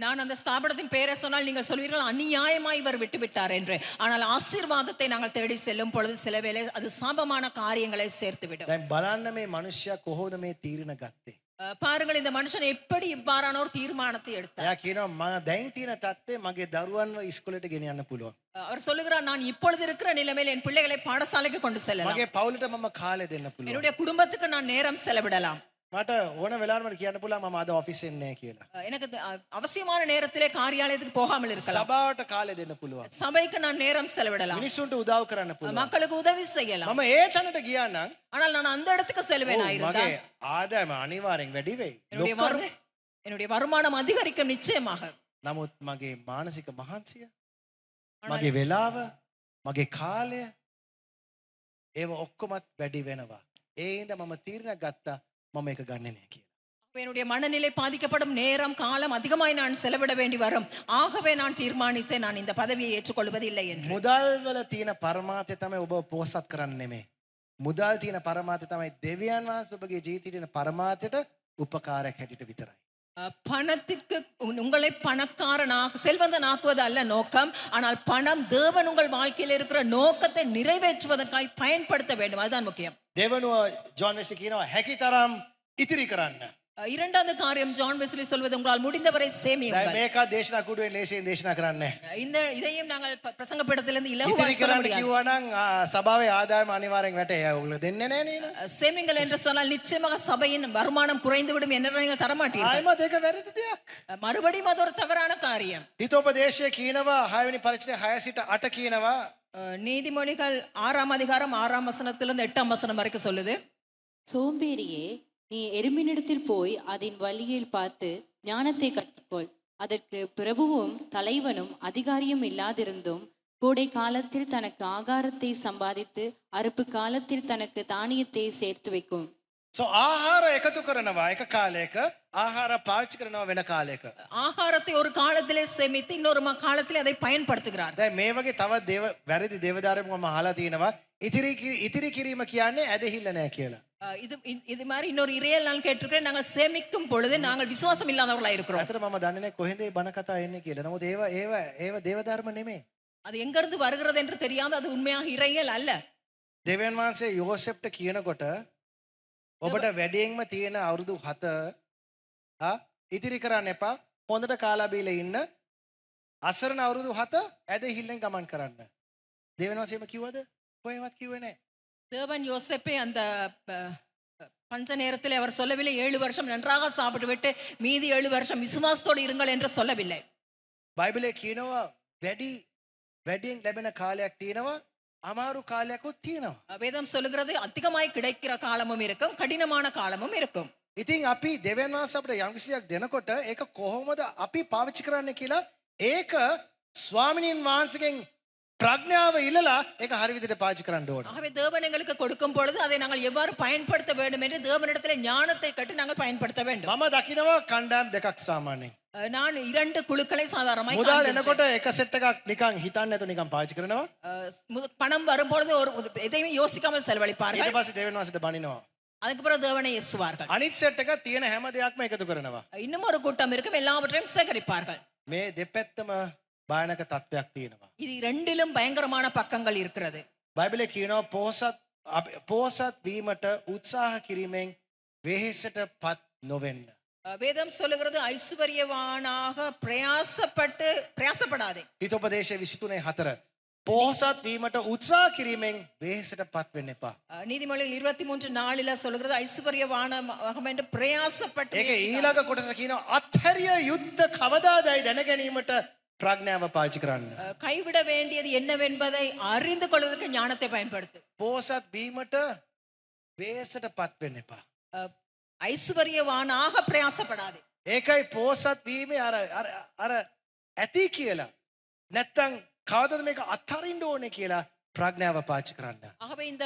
S4: நான் அந்த ஸ்தாபனத்தின் பெயரை சொன்னால் நீங்கள் சொல்வீர்கள், அநியாயமாய் இவர் விட்டு விட்டார் என்று. ஆனால் ஆசீர்வாதத்தை நாங்கள் தேடி செல்லும் பொழுது சில வேளை அது சாபமான காரியங்களை சேர்த்துவிடும்.
S3: දැන් බලන්න මේ මිනිස්සයා කොහොමද මේ තීරණ ගත්තේ?
S4: பாருங்கள், இந்த மனுஷன் எப்படி இவ்வாறான ஒரு தீர்மானத்தை எடுத்தார்.
S3: එයා කියනවා මම දැන් තියෙන තත්ත්වය මගේ දරුවන්ව ඉස්කෝලේට ගෙනියන්න පුළුවන්.
S4: அவர் சொல்லுகிறார், நான் இப்பொழுது இருக்கிற நிலைமையில் என் பிள்ளைகளை பாடசாலைக்கு கொண்டு செல்லலாம்.
S3: මගේ පවුලට මම කාලය දෙන්න පුළුවන්.
S4: என்னுடைய குடும்பத்துக்கு நான் நேரம் செலவிடலாம்.
S3: මට ඕන වෙලාවට මට කියන්න පුළුවන් මම අද ඔෆිස් එන්නේ නැහැ කියලා.
S4: எனக்கு அவசியமான நேரத்திலே காரியாலயத்துக்கு போகாமல் இருக்கலாம்.
S3: සභාවට කාලය දෙන්න පුළුවන්.
S4: சபைக்கு நான் நேரம் செலவிடலாம்.
S3: මිනිස්සුන්ට උදව් කරන්න පුළුවන්.
S4: மக்களுக்கு உதவி செய்யலாம்.
S3: මම ඒ තැනට ගියා නම්
S4: ஆனால் நான் அந்த இடத்துக்கு செல்வேனா
S3: මගේ
S4: இருந்தால்
S3: ආදායම අනිවාර්යෙන් වැඩි වෙයි.
S4: என்னுடைய வருமானம் அதிகரிக்கும் நிச்சயமாக.
S3: නමුත් මගේ මානසික මහන්සිය, මගේ වෙලාව, මගේ කාලය ඒව ඔක්කොමත් වැඩි වෙනවා. ඒ හින්දා මම තීරණයක් ගත්තා මම ඒක ගන්නෙ නැහැ කියලා.
S4: என்னுடைய மனநிலை பாதிக்கப்படும், நேரம் காலம் அதிகமாய் நான் செலவிட வேண்டி வரும். ஆகவே நான் தீர்மானித்தேன், நான் இந்த பதவியை ஏற்றுக்கொள்வதில்லை என்று.
S3: මුදල් වල තියෙන පරමාර්ථය තමයි ඔබ පොහොසත් කරන්න නෙමෙයි. මුදල් තියෙන පරමාර්ථය තමයි දෙවියන් වහන්සේ ඔබගේ ජීවිතේ තියෙන පරමාර්ථයට උපකාරයක් හැටියට විතරයි.
S4: பணத்திற்கு உங்களை செல்வந்தனாக்குவது அல்ல நோக்கம். ஆனால் பணம் தேவன் உங்கள் வாழ்க்கையில் இருக்கிற நோக்கத்தை நிறைவேற்றுவதற்காய் பயன்படுத்த வேண்டும். அதுதான் முக்கியம்.
S3: දෙවනුව ජොන් වෙස්ලි කියනවා හැකිතරම් ඉතිරි කරන්න.
S4: இரண்டாவது காரியம் ஜான் வெஸ்லி சொல்வது, உங்களால் முடிந்தவரை
S3: දැන්
S4: சேமியுங்கள்.
S3: මේක දේශනා කුඩුවෙන් ලේසියෙන් දේශනා කරන්නේ.
S4: இந்த இதையும் நாங்கள் பிரசங்க பீடத்திலிருந்து
S3: ඉතිරි
S4: இலகுவாக சொல்ல
S3: කරන්න
S4: முடியாது.
S3: කිව්වා නම් සභාවේ ආදායම අනිවාර්යෙන් වැටේ. ඔයගොල්ලෝ දෙන්නේ නැහැ නේද?
S4: சேமிங்கள் என்று சொன்னால் நிச்சயமாக சபையின் வருமானம் குறைந்துவிடும் என்று நீங்கள் தரமாட்டீர்கள்.
S3: ආයමත් ඒක වැරදි දෙයක්.
S4: மறுபடியும் அது ஒரு தவறான காரியம்.
S3: හිතෝපදේශය කියනවා 6 වෙනි පරිච්ඡේදය 6 සිට 8 කියනවා
S4: நீதிமொழிகள் 6ஆம் அதிகாரம் 6ஆம் வசனத்திலிருந்து 8ஆம் வசனம் வரைக்கும் சொல்லுது.
S5: சோம்பேறியே, நீ எறும்பினிடத்தில் போய் அதன் வழியில் பார்த்து ஞானத்தை கற்றுக்கொள். அதற்கு பிரபுவும் தலைவனும் அதிகாரியும் இல்லாதிருந்தும் கோடை காலத்தில் தனக்கு ஆகாரத்தை சம்பாதித்து அறுப்பு காலத்தில் தனக்கு தானியத்தை சேர்த்து வைக்கும்.
S3: ආහාර එකතු කරනවා එක කාලයක, ආහාර පාවිච්චි කරනවා වෙන කාලයක.
S4: ஆகாரத்தை ஒரு காலத்திலே சேமித்து இன்னொரு காலத்திலே அதை பயன்படுத்துகிறார்.
S3: දැන් මේ වගේ තවත් වැරදි දේවදාරයෙක් මම අහලා තියෙනවා ඉතිරි කිරීම කියන්නේ ඇදහිල්ල නැහැ කියලා.
S4: இது மாதிரி இன்னொரு இறையல் நான் கேட்டிருக்கிறேன், நாங்கள் சேமிக்கும் பொழுது நாங்கள் விசுவாசம் இல்லாதவர்களா இருக்கிறோம்.
S3: අතර මම දන්නේ නැහැ කොහෙන්ද මේ බණ කතා එන්නේ කියලා. නමුත් ඒව දේවදාර්ම නෙමෙයි.
S4: அது எங்கிருந்து வருகிறது என்று தெரியாது. அது உண்மையாக இறையல் அல்ல.
S3: දෙවියන් වහන්සේ යෝසෙෆ්ට කියනකොට ඔබට වැඩියෙන්ම තියෙන අවුරුදු 7 ඉතිරි කරන්න එපා. හොඳට කාලා බීලා ඉන්න. අසරණ අවුරුදු 7 ඇදහිල්ලෙන් ගමන් කරන්න. දෙවියන් වහන්සේම කිව්වද? කොහෙවත් කිව්වේ නැහැ.
S4: தேவன் யோசேப்பை அந்த பஞ்ச நேரத்தில் அவர் சொல்லவில்லை 7 வருஷம் நன்றாக சாப்பிட்டு விட்டு மீதி 7 வருஷம் விசுவாசத்தோடு இருங்கள் என்று சொல்லவில்லை.
S3: බයිබලේ කියනවා වැඩියෙන් ලැබෙන කාලයක් තියෙනවා අමාරු කාලයක්ත් තියෙනවා.
S4: வேதம் சொல்லுகிறது அதிகமாய் கிடைக்கிற காலமும் இருக்கும், கடினமான காலமும் இருக்கும்.
S3: ඉතින් අපි දෙවියන් වහන්සේ අපිට යම්කිසි දෙයක් දෙනකොට ඒක කොහොමද අපි පාවිච්චි කරන්න කියලා ඒක ස්වාමිනීන් වහන්සේගෙන් ප්‍රඥාව ඉල්ලලා ඒක හරි විදිහට පාවිච්චි කරන්න ඕන.
S4: ஆகவே தேவன் எங்களுக்கு கொடுக்கும் பொழுது அதை நாங்கள் எவ்வாறு பயன்படுத்த வேண்டும் என்று தேவனிடத்தில் ஞானத்தை கட்டு நாங்கள் பயன்படுத்த வேண்டும்.
S3: මම දකිනවා කණ්ඩායම් දෙකක් සාමාන්‍යයෙන්.
S4: நான் 2 குழுக்களை சாதாரணமாய்
S3: මුදල්
S4: காண்கின்றேன்.
S3: එනකොට එක සෙට් එකක් නිකන් හිතන්නේ නැතුව නිකන් පාවිච්චි කරනවා.
S4: பணம் வரும்பொழுது ஒரு எதையுமே யோசிக்காமல்
S3: ඊට
S4: செலவழிப்பார்கள்.
S3: පස්සේ දෙවියන් වහන්සේට බනිනවා.
S4: அதுக்கு பிறகு தேவனை ஏசுவார்கள்.
S3: අනිත් සෙට් එක තියෙන හැම දෙයක්ම එකතු කරනවා.
S4: இன்னும் ஒரு கூட்டம் இருக்கும், எல்லாவற்றையும் சேகரிப்பார்கள்.
S3: මේ දෙපැත්තම භයානක තත්ත්වයක් තියෙනවා.
S4: இது ரெண்டிலும் பயங்கரமான பக்கங்கள் இருக்கிறது.
S3: බයිබලේ කියනවා පෝසත් වීමට උත්සාහ කිරීමෙන් වෙහෙසට පත් නොවෙන්න.
S4: வேதம் சொல்லுகிறது ஐஸ்வர்யவானாக பிரயாசப்படாதே.
S3: හිතෝපදේශ 23:4 පෝසත් වීමට උත්සාහ කිරීමෙන් වෙහෙසට පත් වෙන්න එපා.
S4: நீதிமொழிகள் 23:4 சொல்லுகிறது ஐஸ்வர்யவானாக என்று பிரயாசப்பட்டு
S3: ඒක ඊළඟ කොටස කියනවා අත්හැරිය යුද්ධ කවදාදයි දැන ගැනීමට ප්‍රඥාව පාවිච්චි කරන්න.
S4: கைவிட வேண்டியது என்னவென்பதை அறிந்து கொள்வதற்கு ஞானத்தை பயன்படுத்து.
S3: පෝසත් වීමට වෙහෙසට පත් වෙන්න එපා.
S4: ஐஸ்வர்யவானாக பிரயாசப்படாதே.
S3: ඒකයි පෝසත් වීමේ අර ඇති කියලා නැත්තම් කවදද මේක අත්හරින්න ඕනේ කියලා ප්‍රඥාව පාවිච්චි කරන්න.
S4: ஆகவே இந்த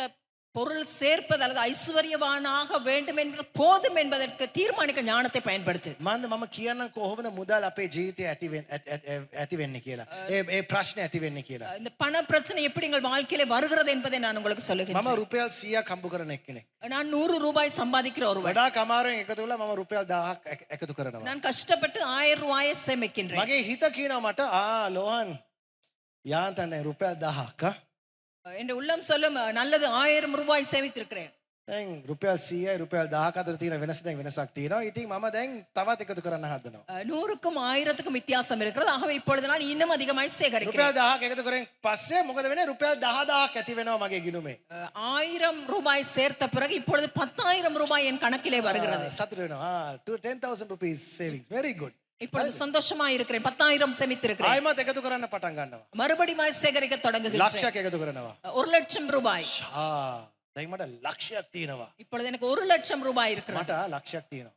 S4: பொருள் சேர்ப்பது அல்லது ஐஸ்வர்யவானாக வேண்டும் என்று போதும் என்பதற்கு தீர்மானிக்க ஞானத்தை பயன்படுத்து.
S3: මම කියන්නම් කොහොමද මුදල් අපේ ජීවිතේ ඇති වෙන්නේ කියලා. ඒ ප්‍රශ්නේ ඇති වෙන්නේ කියලා.
S4: இந்த பண பிரச்சனை எப்படி எங்கள் வாழ்க்கையிலே வருகிறது என்பதை நான் உங்களுக்கு
S3: මම
S4: சொல்லுகிறேன்.
S3: රුපියල් 100ක් හම්බ කරන එක්කෙනෙක්.
S4: நான் 100 ரூபாய் சம்பாதிக்கிற ஒருவர்.
S3: වඩා කමාරුවෙන් එකතු කරලා මම රුපියල් 1000ක් එකතු කරනවා.
S4: நான் கஷ்டப்பட்டு 1000 ரூபாயை சேமிக்கின்றேன்.
S3: මගේ හිත කියනවා මට ලෝහන් යාන්තම් දැන් රුපියල් 1000ක්
S4: என் உள்ளம் சொல்லும் நல்லது 1000 ரூபாய் சேமித்திருக்கிறேன்.
S3: දැන් රුපියල් 100යි රුපියල් 1000ක අතර තියෙන වෙනස දැන් වෙනසක් තියෙනවා. ඉතින් මම දැන් තවත් එකතු කරන්න හදනවා.
S4: 100க்கும் 1000க்கும் வித்தியாசம் இருக்கிறது. ஆகவே இப்பொழுது நான் இன்னும் அதிகமாய் சேகரிக்கிறேன்.
S3: රුපියල් 1000ක් එකතු කරෙන් පස්සේ මොකද වෙන්නේ? රුපියල් 10000ක් ඇති වෙනවා මගේ ගිණුමේ.
S4: 1000 ரூபாய் சேர்த்த பிறகு இப்பொழுது 10000 ரூபாய் என் கணக்கிலே வருகிறது.
S3: සතුට වෙනවා. 10,000 rupees savings. Very good.
S4: இப்பொழுது சந்தோஷமா இருக்கிறேன். 10000 சேமித்திருக்கிறேன்.
S3: ආයෙමත් එකතු කරන්න පටන් ගන්නවා.
S4: மறுபடியும் சேகரிக்க தொடங்குகிறேன்.
S3: ලක්ෂයක් එකතු කරනවා.
S4: 1 லட்சம் ரூபாய்.
S3: දැන් මට ලක්ෂයක් තියෙනවා.
S4: இப்பொழுது எனக்கு 1 லட்சம் ரூபாய் இருக்கிறது.
S3: මට ලක්ෂයක් තියෙනවා.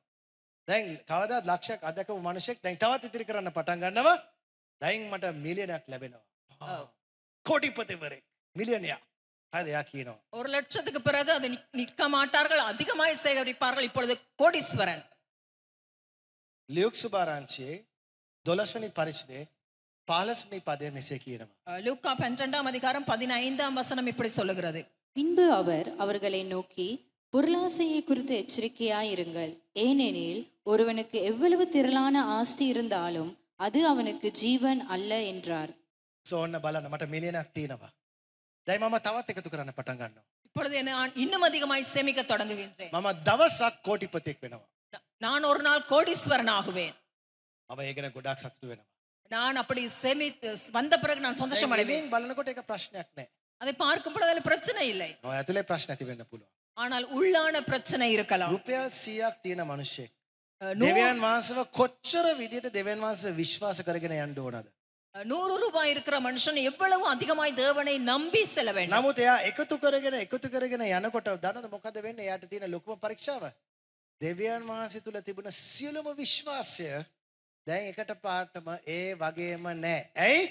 S3: දැන් කවදාවත් ලක්ෂයක් අදකපු මිනිහෙක් දැන් තවත් ඉතිරි කරන්න පටන් ගන්නවා. දැන් මට මිලියනයක් ලැබෙනවා. කෝටිපතිවරයෙක් මිලියනයක්. හරිද? යා කියනවා.
S4: 1 லட்சத்துக்கு பிறகு அது நிற்க மாட்டார்கள், அதிகமாய் சேகரிப்பார்கள். இப்பொழுது கோடீஸ்வரன்.
S3: ලියුක් සුභාරංචියේ 12 වෙනි පරිච්ඡේදයේ 15 වෙනි පදයේ මෙසේ කියනවා.
S4: லூக்கா 12ஆம் அதிகாரம் 15ஆம் வசனம் இப்படி சொல்லுகிறது.
S5: பின்பு அவர் அவர்களை நோக்கி பொருளாசையை குறித்து எச்சரிக்கையாயிருங்கள். ஏனெனில் ஒருவனுக்கு எவ்வளவு திரளான ஆஸ்தி இருந்தாலும் அது அவனுக்கு ஜீவன் அல்ல என்றார்.
S3: ඕන්න බලන්න මට මිලියනයක් තියෙනවා. දැන් මම තවත් එකතු කරන්න පටන් ගන්නවා.
S4: இப்பொழுது நான் இன்னும் அதிகமாய் சேமிக்க தொடங்குகின்றேன்.
S3: මම දවසක් කෝටිපතියෙක් වෙනවා.
S4: நான் ஒரு நாள் கோடீஸ்வரன் ஆகுவேன்.
S3: මම ඒක ගැන ගොඩාක් සතුටු වෙනවා.
S4: நான் அப்படி சேமித்து வந்த பிறகு நான் சந்தோஷம் அடைவேன்.
S3: එළියෙන් බලනකොට ඒක ප්‍රශ්නයක් නෑ.
S4: அதை பார்க்கும் பொழுது அதில் பிரச்சனை இல்லை.
S3: ඔය ඇතුලේ ප්‍රශ්න ඇති වෙන්න පුළුවන්.
S4: ஆனால் உள்ளான பிரச்சனை இருக்கலாம்.
S3: රුපියල් 100ක් තියෙන මිනිහෙක්
S4: 100
S3: දෙවියන් වහන්සේව කොච්චර විදියට දෙවියන් වහන්සේ විශ්වාස කරගෙන යන්න ඕනද?
S4: ரூபாய் இருக்கிற மனுஷன் எவ்வளவு அதிகமாய் தேவனை நம்பி செல்ல வேண்டும்.
S3: නමුත් එයා එකතු කරගෙන යනකොට දන්නවද මොකද වෙන්නේ? එයාට තියෙන ලොකුම පරීක්ෂාව දෙවියන් වහන්සේ තුල තිබුණ සියලුම විශ්වාසය දැන් එකට පාටම ඒ වගේම නෑ. ඇයි?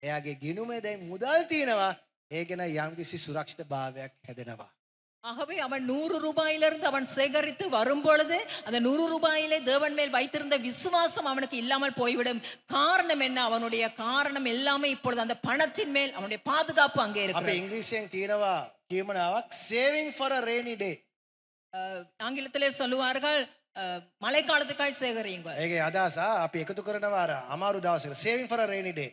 S3: එයාගේ ගිණුමේ දැන් මුදල් තියෙනවා. ඒ ගැන යම්කිසි සුරක්ෂිත භාවයක් හැදෙනවා.
S4: ஆகவே அவன் 100 ரூபாயிலிருந்து அவன் சேகரித்து வரும் பொழுது அந்த 100 ரூபாயிலே தேவன் மேல் வைத்திருந்த விசுவாசம் அவனுக்கு இல்லாமல் போய்விடும். காரணம் என்ன? அவனுடைய காரணம் எல்லாமே இப்பொழுது அந்த பணத்தின் மேல் அவனுடைய பாதுகாப்பு அங்கே
S3: අපේ
S4: இருக்கிறது.
S3: ඉංග්‍රීසියෙන් තියෙනවා කියමනාවක් saving for a rainy day.
S4: ஆங்கிலத்திலே சொல்லுவார்கள் மழைக்காலத்துக்காய் சேகரியுங்கள்.
S3: ඒකේ අදහස අපි එකතු කරනවා අර අමාරු දවසකට saving for a rainy day.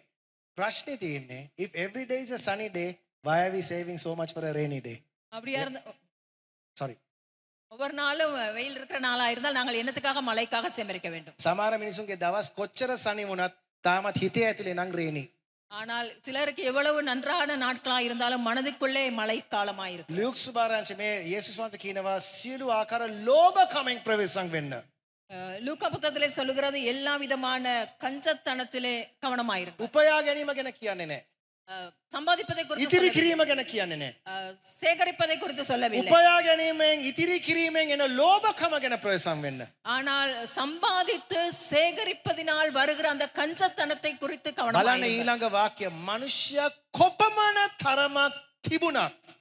S3: ප්‍රශ්නේ තියෙන්නේ if every day is a sunny day why are we saving so much for a rainy day?
S4: அப்படியா இருந்த
S3: sorry.
S4: ஒவ்வொரு நாளும் வெயில் இருக்கிற நாளா இருந்தால் நாங்கள் என்னத்துக்காக மழைக்காக சேகரிக்க வேண்டும்?
S3: සමහර මිනිසුන්ගේ දවස් කොච්චර සනි වුණත් තාමත් හිතේ ඇතුලේ නම් රේනි.
S4: ஆனால் சிலருக்கு எவ்வளவு நன்றான நாட்களா இருந்தாலும் மனதுக்குள்ளே மழைக்காலமா இருக்கு.
S3: ලියුක් සුභාරංශ මේ යේසුස් වහන්සේ කියනවා සියලු ආකාර ලෝභකමෙන් ප්‍රවේශම් වෙන්න.
S4: லூக்கா புத்தகத்திலே சொல்லுகிறது எல்லா விதமான கஞ்சத்தனத்திலே கவனமாயிருக்கு.
S3: උපයා ගැනීම ගැන කියන්නේ නැහැ.
S4: சம்பாதிப்பதை குறித்து
S3: ඉතිරි
S4: சொல்லவில்லை.
S3: කිරීම ගැන කියන්නේ නැහැ.
S4: சேகரிப்பதை குறித்து சொல்லவில்லை.
S3: උපයා ගැනීමෙන් ඉතිරි කිරීමෙන් එන ලෝභකම ගැන ප්‍රවේශම් වෙන්න.
S4: ஆனால் சம்பாதித்து சேகரிப்பதினால் வருகிற அந்த கஞ்சத்தனத்தை குறித்து
S3: බලන්න
S4: கவனமாயிருக்கு.
S3: ඊළඟ වාක්‍ය මනුෂ්‍ය කොපමණ තරමක් තිබුණත්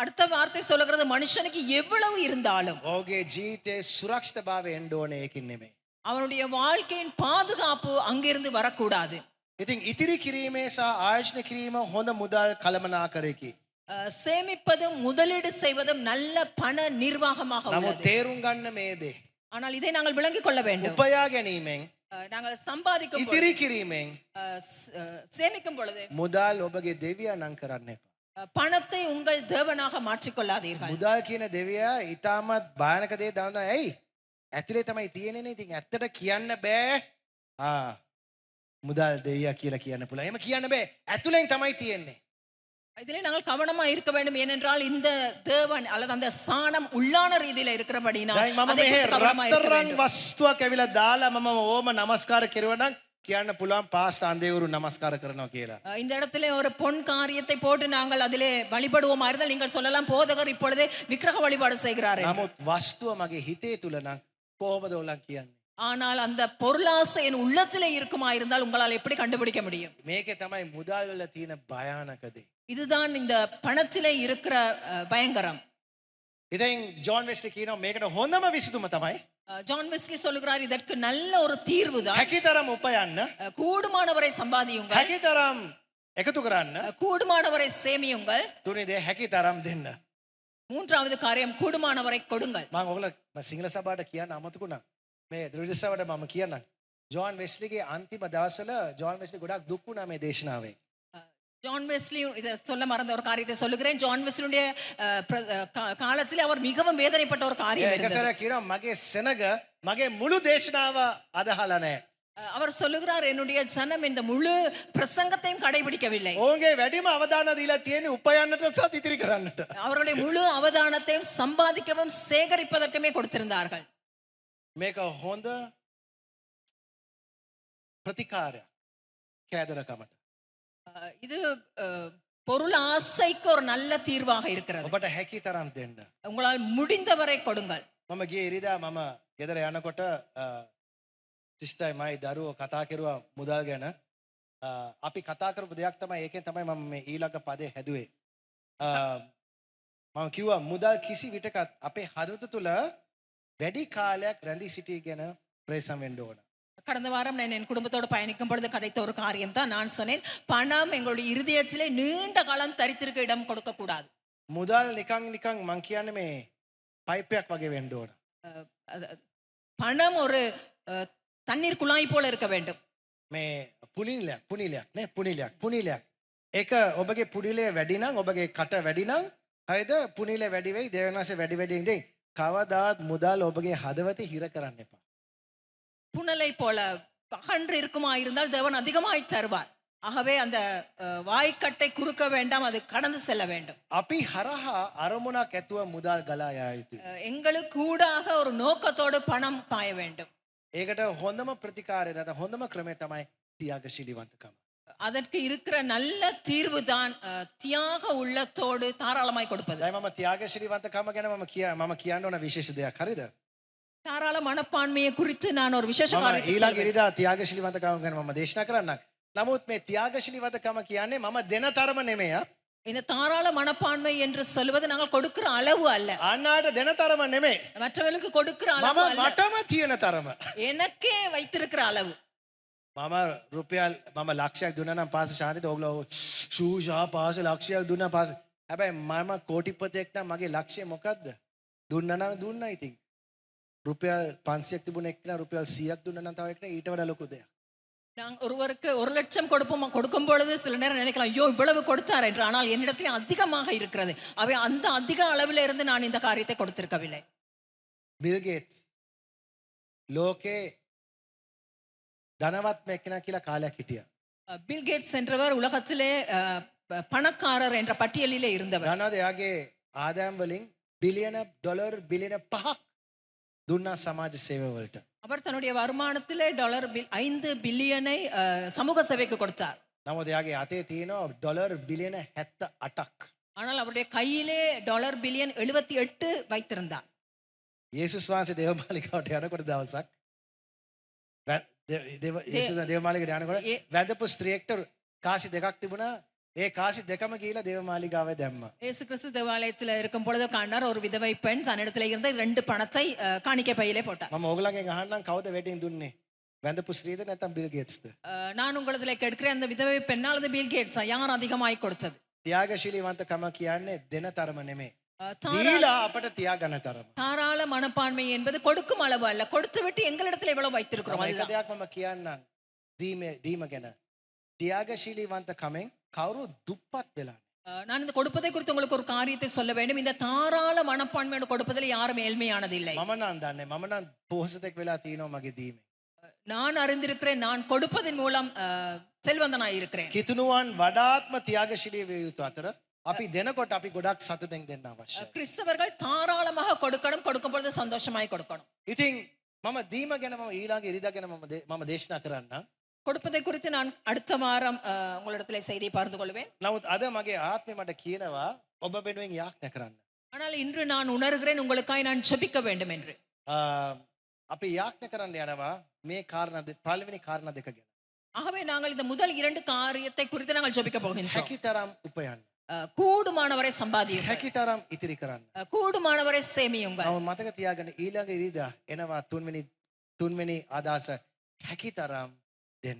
S4: அடுத்த வார்த்தை சொல்லுகிறது மனுஷனுக்கு எவ்வளவு இருந்தாலும்
S3: ඔහුගේ ජීවිතයේ සුරක්ෂිතභාවය එන්න ඕනේ ඒකින් නෙමෙයි.
S4: அவனுடைய வாழ்க்கையின் பாதுகாப்பு அங்கிருந்து வரக்கூடாது.
S3: ඉතින් ඉතිරි කිරීමේ සහ ආයෝජනය කිරීම හොඳ මුදල් කළමනාකරකි.
S4: சேமிப்பதும் முதலீடு செய்வதும் நல்ல பண நிர்வாகமாக
S3: නමුත්
S4: உள்ளது.
S3: තේරුම් ගන්න මේ දේ.
S4: ஆனால் இதை நாங்கள் விளங்கிக் கொள்ள வேண்டும்.
S3: උපයා ගැනීමෙන්
S4: நாங்கள் சம்பாதிக்கும் பொழுது,
S3: ඉතිරි කිරීමෙන්
S4: சேமிக்கும் பொழுது
S3: මුදල් ඔබගේ දෙවියා නම් කරන්න එපා.
S4: பணத்தை உங்கள் தேவனாக மாற்றிக்கொள்ளாதீர்கள்.
S3: මුදල් කියන දෙවියා ඊටමත් භයානක දේ දන්නවා. ඇයි? ඇතුලේ තමයි තියෙන්නේ. ඉතින් ඇත්තට කියන්න බෑ. මුදල් දෙවියා කියලා කියන්න පුළුවන්. එහෙම කියන්න බෑ. ඇතුලෙන් තමයි තියෙන්නේ.
S4: இதிலே நாங்கள் கவனமா இருக்க வேண்டும். ஏனென்றால் இந்த தேவன் அல்லது அந்த ஸ்தானம் உள்ளான ரீதியில இருக்கிறபடினால்
S3: දැන් මම
S4: அதை
S3: මෙහෙ
S4: குறித்து கவனமா இருக்க
S3: රත්තරන්
S4: வேண்டும்.
S3: වස්තුවක් ඇවිල්ලා දාලා මම ඕම නමස්කාර කෙරුවා නම් කියන්න පුළුවන් පාස්ටර් අන්දේවරු නමස්කාර කරනවා කියලා.
S4: இந்த இடத்திலே ஒரு பொன் காரியத்தை போட்டு நாங்கள் அதிலே வழிபடுவோமா இருந்தால் நீங்கள் சொல்லலாம் போதகர் இப்பொழுதே விக்கிரக வழிபாடு செய்கிறார் என்று.
S3: නමුත් වස්තුව මගේ හිතේ තුල නම් කොහොමද ඔලන් කියන්නේ?
S4: ஆனால் அந்த பொருளாசை என் உள்ளத்திலே இருக்குமா இருந்தால் உங்களால் எப்படி கண்டுபிடிக்க முடியும்?
S3: මේකේ තමයි මුදල් වල තියෙන භයානක දේ.
S4: இதுதான் இந்த பணத்திலே இருக்கிற பயங்கரம்.
S3: ඉතින් ජෝන් වෙස්ලි කියනවා මේකට හොඳම විසඳුම තමයි
S4: ஜான் வெஸ்லி சொல்லுகிறார் இதற்கு நல்ல ஒரு தீர்வு தான்
S3: හැකිතරම් උපයන්න,
S4: கூடுமானவரை சம்பாதியுங்கள்,
S3: හැකිතරම් එකතු කරන්න,
S4: கூடுமானவரை சேமியுங்கள்,
S3: තුනේ දේ හැකිතරම් දෙන්න.
S4: மூன்றாவது காரியம் கூடுமானவரை கொடுங்கள்.
S3: මම ඔයගොල්ලෝ සිංහල සභාවට කියන්න අමතකුණා. මේ ද්‍රවිඩ සභාවට මම කියන්නම්. ජෝන් වෙස්ලිගේ අන්තිම දවස්වල ජෝන් වෙස්ලි ගොඩක් දුක් වුණා මේ දේශනාවේ.
S4: ஜான் வெஸ்லி இதை சொல்ல மறந்த ஒரு காரியத்தை சொல்லுகிறேன். ஜான் வெஸ்லியுடைய காலத்தில் அவர் மிகவும் வேதனைப்பட்ட ஒரு காரியம்
S3: ඒක
S4: இருந்தது.
S3: සර කියනවා මගේ සෙනග මගේ මුළු දේශනාව අදහලා නැහැ.
S4: அவர் சொல்லுகிறார் என்னுடைய ஜனம் இந்த முழு பிரசங்கத்தையும் கடைபிடிக்கவில்லை.
S3: ඔවුන්ගේ වැඩිම අවධානය දීලා තියෙන්නේ උපයන්නට සහ ඉතිරි කරන්නට.
S4: அவருடைய முழு அவதானத்தையும் சம்பாதிக்கவும் சேகரிப்பதற்குமே கொடுத்திருந்தார்கள்.
S3: මේක හොඳ ප්‍රතිකාරයක් කෑදරකමට.
S4: இது பொருள் ஆசைக்கு ஒரு நல்ல தீர்வாக இருக்கிறது.
S3: ඔබට හැකි තරම් දෙන්න.
S4: உங்களால் முடிந்தவரை கொடுங்கள்.
S3: මම ගියේ ඉරිදා මම ගෙදර යනකොට සිස්ටර් මයි දරුවෝ කතා කරුවා මුදල් ගැන. අපි කතා කරපු දෙයක් තමයි ඒකෙන් තමයි මම මේ ඊළඟ පදේ හැදුවේ. මම කිව්වා මුදල් කිසි විටකත් අපේ හදවත තුල වැඩි කාලයක් රැඳී සිටී ගැන ප්‍රේසම් වෙන්න ඕන.
S4: கடந்த வாரம் நான் என் குடும்பத்தோடு பயணிக்கும் பொழுது கதைத்த ஒரு காரியம் தான் நான் சொன்னேன். பணம் எங்களுடைய இருதயத்திலே நீண்ட காலம் தரித்திருக்க இடம் கொடுக்க கூடாது.
S3: මුදල් නිකන් මං කියන්නේ මේ පයිපයක් වගේ වෙන්න ඕන.
S4: பணம் ஒரு தண்ணீர் குழாய் போல இருக்க வேண்டும்.
S3: මේ පුනිලයක් නේ පුනිලයක්. ඒක ඔබගේ පුනිලේ වැඩි නම් ඔබගේ කට වැඩි නම් හරිද පුනිලේ වැඩි වෙයි දෙවෙනි මාසේ වැඩි ඉඳි කවදාත් මුදල් ඔබගේ හදවතේ හිර කරන්න එපා.
S4: புனலை போல அகன்று இருக்குமா இருந்தால் தேவன் அதிகமாய் தருவார். ஆகவே அந்த வாய்க்கட்டை குறுக்க வேண்டாம், அது கடந்து செல்ல வேண்டும்.
S3: අපි හරහා අරමුණක් ඇතුව මුදල් ගලා යා යුතුයි.
S4: எங்களுக்கு கூடாக ஒரு நோக்கத்தோடு பணம் பாய வேண்டும்.
S3: ඒකට හොඳම ප්‍රතිකාරය නැත්නම් හොඳම ක්‍රමය තමයි තියාගශීලීවන්තකම.
S4: அதற்கு இருக்கிற நல்ல தீர்வு தான் தியாக உள்ளத்தோடு தாராளமாய் கொடுப்பது.
S3: දැන් මම තියාගශීලීවන්තකම ගැන මම කියන්න ඕන විශේෂ දෙයක් හරිද?
S4: தாராள மனப்பான்மையை குறித்து நான் ஒரு விசேஷ
S3: මම
S4: காரியத்தை
S3: ඊළඟ
S4: சொல்வேன்.
S3: ඉරිදා තියාගශීලීවන්තකම ගැන මම දේශනා කරන්නම්. නමුත් මේ තියාගශීලීවන්තකම කියන්නේ මම දෙන තරම නෙමෙයි.
S4: இந்த தாராள மனப்பான்மை என்று சொல்வது நாங்கள் கொடுக்கிற அளவு அல்ல.
S3: අන්නාට දෙන තරම නෙමෙයි.
S4: மற்றவர்களுக்கு கொடுக்கிற அளவு
S3: මම
S4: அல்ல.
S3: මටම තියෙන තරම.
S4: எனக்கே வைத்திருக்கிற அளவு.
S3: මම රුපියල් මම ලක්ෂයක් දුන්නා නම් පාස ශාන්තිට ඕගොල්ලෝ ෂූෂා පාස ලක්ෂයක් දුන්නා පාස. හැබැයි මම කෝටිපතියෙක් නම් මගේ ලක්ෂය මොකද්ද? දුන්නා නම් දුන්නා ඉතින්. රුපියල් 500ක් තිබුණ එක්කන රුපියල් 100ක් දුන්නා නම් තව එක්කන ඊට වඩා ලොකු දෙයක්.
S4: நாங்கள் ஒருவருக்கு 1 லட்சம் கொடுக்கும் பொழுது சில நேரம் நினைக்கலாம் ஐயோ இவ்வளவு கொடுத்தார் என்று. ஆனால் என்னிடத்தில் அதிகமாக இருக்கிறது. அவை அந்த அதிக அளவில் இருந்து நான் இந்த காரியத்தை கொடுத்திருக்கவில்லை.
S3: බිල් ගේට්ස් ලෝකේ ධනවත්ම එක්කෙනා කියලා කාලයක් හිටියා.
S4: பில் கேட்ஸ் என்றவர் உலகத்திலே பணக்காரர் என்ற பட்டியலிலே இருந்தவர்.
S3: දන්නවද එයාගේ ආදායම් වලින් බිලියන ඩොලර් බිලියන 5ක් දුන්නා සමාජ සේවවලට.
S4: அவர் தன்னுடைய வருமானத்திலே $5 பில்லியனை சமூக சேவைக்கு கொடுத்தார்.
S3: නමුත් එයාගේ අතේ තියෙනවා ඩොලර් බිලියන 78ක්.
S4: ஆனால் அவருடைய கையிலே $1 பில்லியன் 78 வைத்திருந்தார்.
S3: යේසුස් වහන්සේ දේවමාලිගාවට යනකොට දවසක් යේසුස් දේවමාලිගාවට යනකොට වැඳපු ස්ත්‍රියකට කාසි දෙකක් තිබුණා. ඒ කාසි දෙකම ගිහිලා දේවමාලිගාවේ දැම්මා.
S4: இயேசு கிறிஸ்து தேவாலயத்தில் இருக்கும் பொழுது கண்டார் ஒரு விதவை பெண் தன்னிடத்தில் இருந்த 2 பணத்தை காணிக்கை பையிலே போட்டார்.
S3: මම ඕගලගෙන් අහන්නම් කවුද වැඩියෙන් දුන්නේ? වැඳපු ස්ත්‍රීයද නැත්නම් බිල් ගේට්ස්ද?
S4: நான் உங்களிடத்தில் கேட்கிறேன், அந்த விதவை பெண்ணா அல்லது பில் கேட்ஸா யார் அதிகமாய் கொடுத்தது?
S3: ත්‍යාගශීලීවන්තකම කියන්නේ දෙන තරම නෙමෙයි. දීලා අපට තියාගන්න තරම.
S4: தாராள மனப்பான்மை என்பது கொடுக்கும் அளவு அல்ல, கொடுத்து விட்டு எங்களிடத்தில் எவ்வளவு வைத்திருக்கிறோம்
S3: මම එක
S4: அதுதான்.
S3: දෙයක් මම කියන්නම් දීම ගැන. ත්‍යාගශීලීවන්තකමෙන් කවුරු දුප්පත් වෙලා
S4: நான் இந்த கொடுப்பதை குறித்து உங்களுக்கு ஒரு காரியத்தை சொல்ல வேண்டும். இந்த தாராள மனப்பான்மையோடு கொடுப்பதில் யாரும் ஏழ்மையானது இல்லை.
S3: මම නම් දන්නේ මම නම් පොහොසතෙක් වෙලා තියෙනවා මගේ දීමෙන්.
S4: நான் அறிந்திருக்கிறேன், நான் கொடுப்பதன் மூலம் செல்வந்தனாய் இருக்கிறேன்.
S3: කිතුනුවන් වඩාත්ම ත්‍යාගශීලී විය යුතු අතර අපි දෙනකොට අපි ගොඩක් සතුටෙන් දෙන්න අවශ්‍යයි.
S4: கிறிஸ்தவர்கள் தாராளமாக கொடுக்கணும், கொடுக்கும் பொழுது சந்தோஷமாய் கொடுக்கணும்.
S3: ඉතින් මම දීම ගැන මම ඊළඟ ඉරිදා ගැන මම දේශනා කරන්නම්.
S4: கொடுப்பதை குறித்து நான் அடுத்த வாரம் உங்களிடத்திலே செய்தியை பகிர்ந்து கொள்வேன்.
S3: නමුත් අද මගේ ආත්මය මට කියනවා ඔබ වෙනුවෙන් යාඥා කරන්න.
S4: ஆனால் இன்று நான் உணர்கிறேன் உங்களுக்காய் நான் ஜெபிக்க வேண்டும் என்று.
S3: අපි යාඥා කරන්න යනවා මේ කාරණා පළවෙනි කාරණා දෙක ගැන.
S4: ஆகவே நாங்கள் இந்த முதல் 2 காரியத்தை குறித்து நாங்கள் ஜெபிக்க போகின்றோம்.
S3: හැකිතරම් උපයන්න.
S4: கூடுமானவரை சம்பாதியுங்கள்,
S3: හැකිතරම් ඉතිරි කරන්න.
S4: கூடுமானவரை சேமியுங்கள்.
S3: නම මතක තියාගන්න ඊළඟ ඉරිදා එනවා තුන්වෙනි අදහස හැකිතරම් දෙන්න.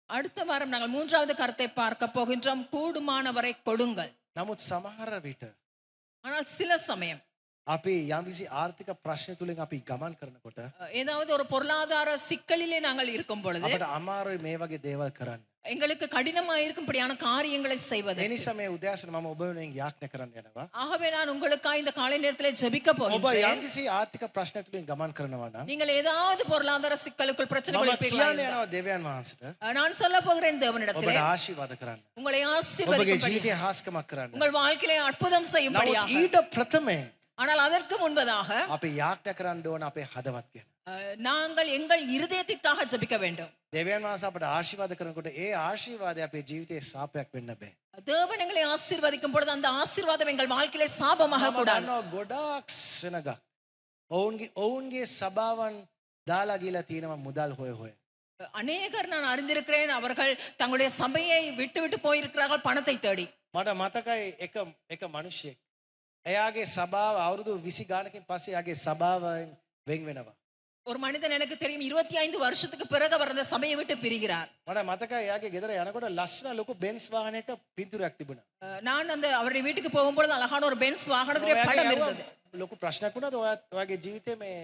S4: அடுத்த வாரம் நாங்கள் 3வது கருத்தை பார்க்க போகின்றோம். கூடுமானவரை கொடுங்கள்.
S3: නමුත් සමහර විට
S4: ஆனால் சில சமயம்
S3: අපි යම්කිසි ආර්ථික ප්‍රශ්න තුලින් අපි ගමන් කරනකොට
S4: ஏதாவது ஒரு பொருளாதார சிக்கலிலே நாங்கள் இருக்கும் பொழுது
S3: අපට අමාරුයි මේ වගේ දේවල් කරන්න.
S4: எங்களுக்கு கடினமாக இருக்கும்படியான காரியங்களை செய்வது.
S3: ඒ නිසා මේ උදෑසන මම ඔබ වෙනුවෙන් යාඥා කරන්න යනවා.
S4: ஆகவே நான் உங்களுக்காக இந்த காலை நேரத்திலே ஜெபிக்க
S3: ඔබ
S4: போகின்றேன்.
S3: යම්කිසි ආර්ථික ප්‍රශ්න තුලින් ගමන් කරනවා නම්
S4: நீங்கள் ஏதாவது பொருளாதார சிக்கலுக்குள்
S3: මම
S4: பிரச்சனைக்குள்
S3: කියන්න
S4: இருப்பீர்களா?
S3: යනවා දෙවියන් වහන්සේට
S4: நான் சொல்ல போகிறேன் தேவனிடத்திலே
S3: ඔබට ආශිර්වාද කරන්න.
S4: உங்களை
S3: ඔබගේ
S4: ஆசீர்வதிக்கும்படி,
S3: ජීවිතය හාස්කමක් කරන්න.
S4: உங்கள் வாழ்க்கையிலே அற்புதம்
S3: නමුත්
S4: செய்யும்படியாக.
S3: ඊට ප්‍රථමයෙන්
S4: ஆனால் அதற்கு முன்பதாக
S3: අපි යාඥා කරන්න ඕන අපේ හදවත් ගැන.
S4: நாங்கள் எங்கள் இருதயத்திற்காக ஜெபிக்க வேண்டும்.
S3: දෙවියන් වහන්සේ අපට ආශිර්වාද කරනකොට ඒ ආශිර්වාදය අපේ ජීවිතයේ සාපයක් වෙන්න බෑ.
S4: தேவன் எங்களை ஆசீர்வதிக்கும் பொழுது அந்த ஆசீர்வாதம் எங்கள் வாழ்க்கையிலே சாபமாக
S3: මම
S4: கூடாது.
S3: දන්නවා ගොඩාක් සෙනගක් ඔවුන්ගේ සභාවන් දාලා ගිහලා තියෙනවා මුදල් හොය හොය.
S4: அநேகர் நான் அறிந்திருக்கிறேன், அவர்கள் தங்களுடைய சபையை விட்டு விட்டு போயிருக்கிறார்கள் பணத்தை தேடி.
S3: මට මතකයි එක මිනිහෙක් එයාගේ සභාව අවුරුදු 20 ගානකින් පස්සේ එයාගේ සභාවෙන් වෙන් වෙනවා.
S4: ஒரு மனிதன் எனக்கு தெரியும் 25 வருஷத்துக்கு பிறகு அவர் அந்த சபையை விட்டு பிரிகிறார்.
S3: මට මතකයි එයාගේ ගෙදර යනකොට ලස්සන ලොකු බෙන්ස් වාහනයක පින්තූරයක් තිබුණා.
S4: நான் அந்த அவருடைய வீட்டுக்கு போகும்போது அழகான ஒரு பென்ஸ் வாகனத்திலே படம் இருந்தது.
S3: ලොකු ප්‍රශ්නයක් වුණාද ඔයාගේ ජීවිතේ මේ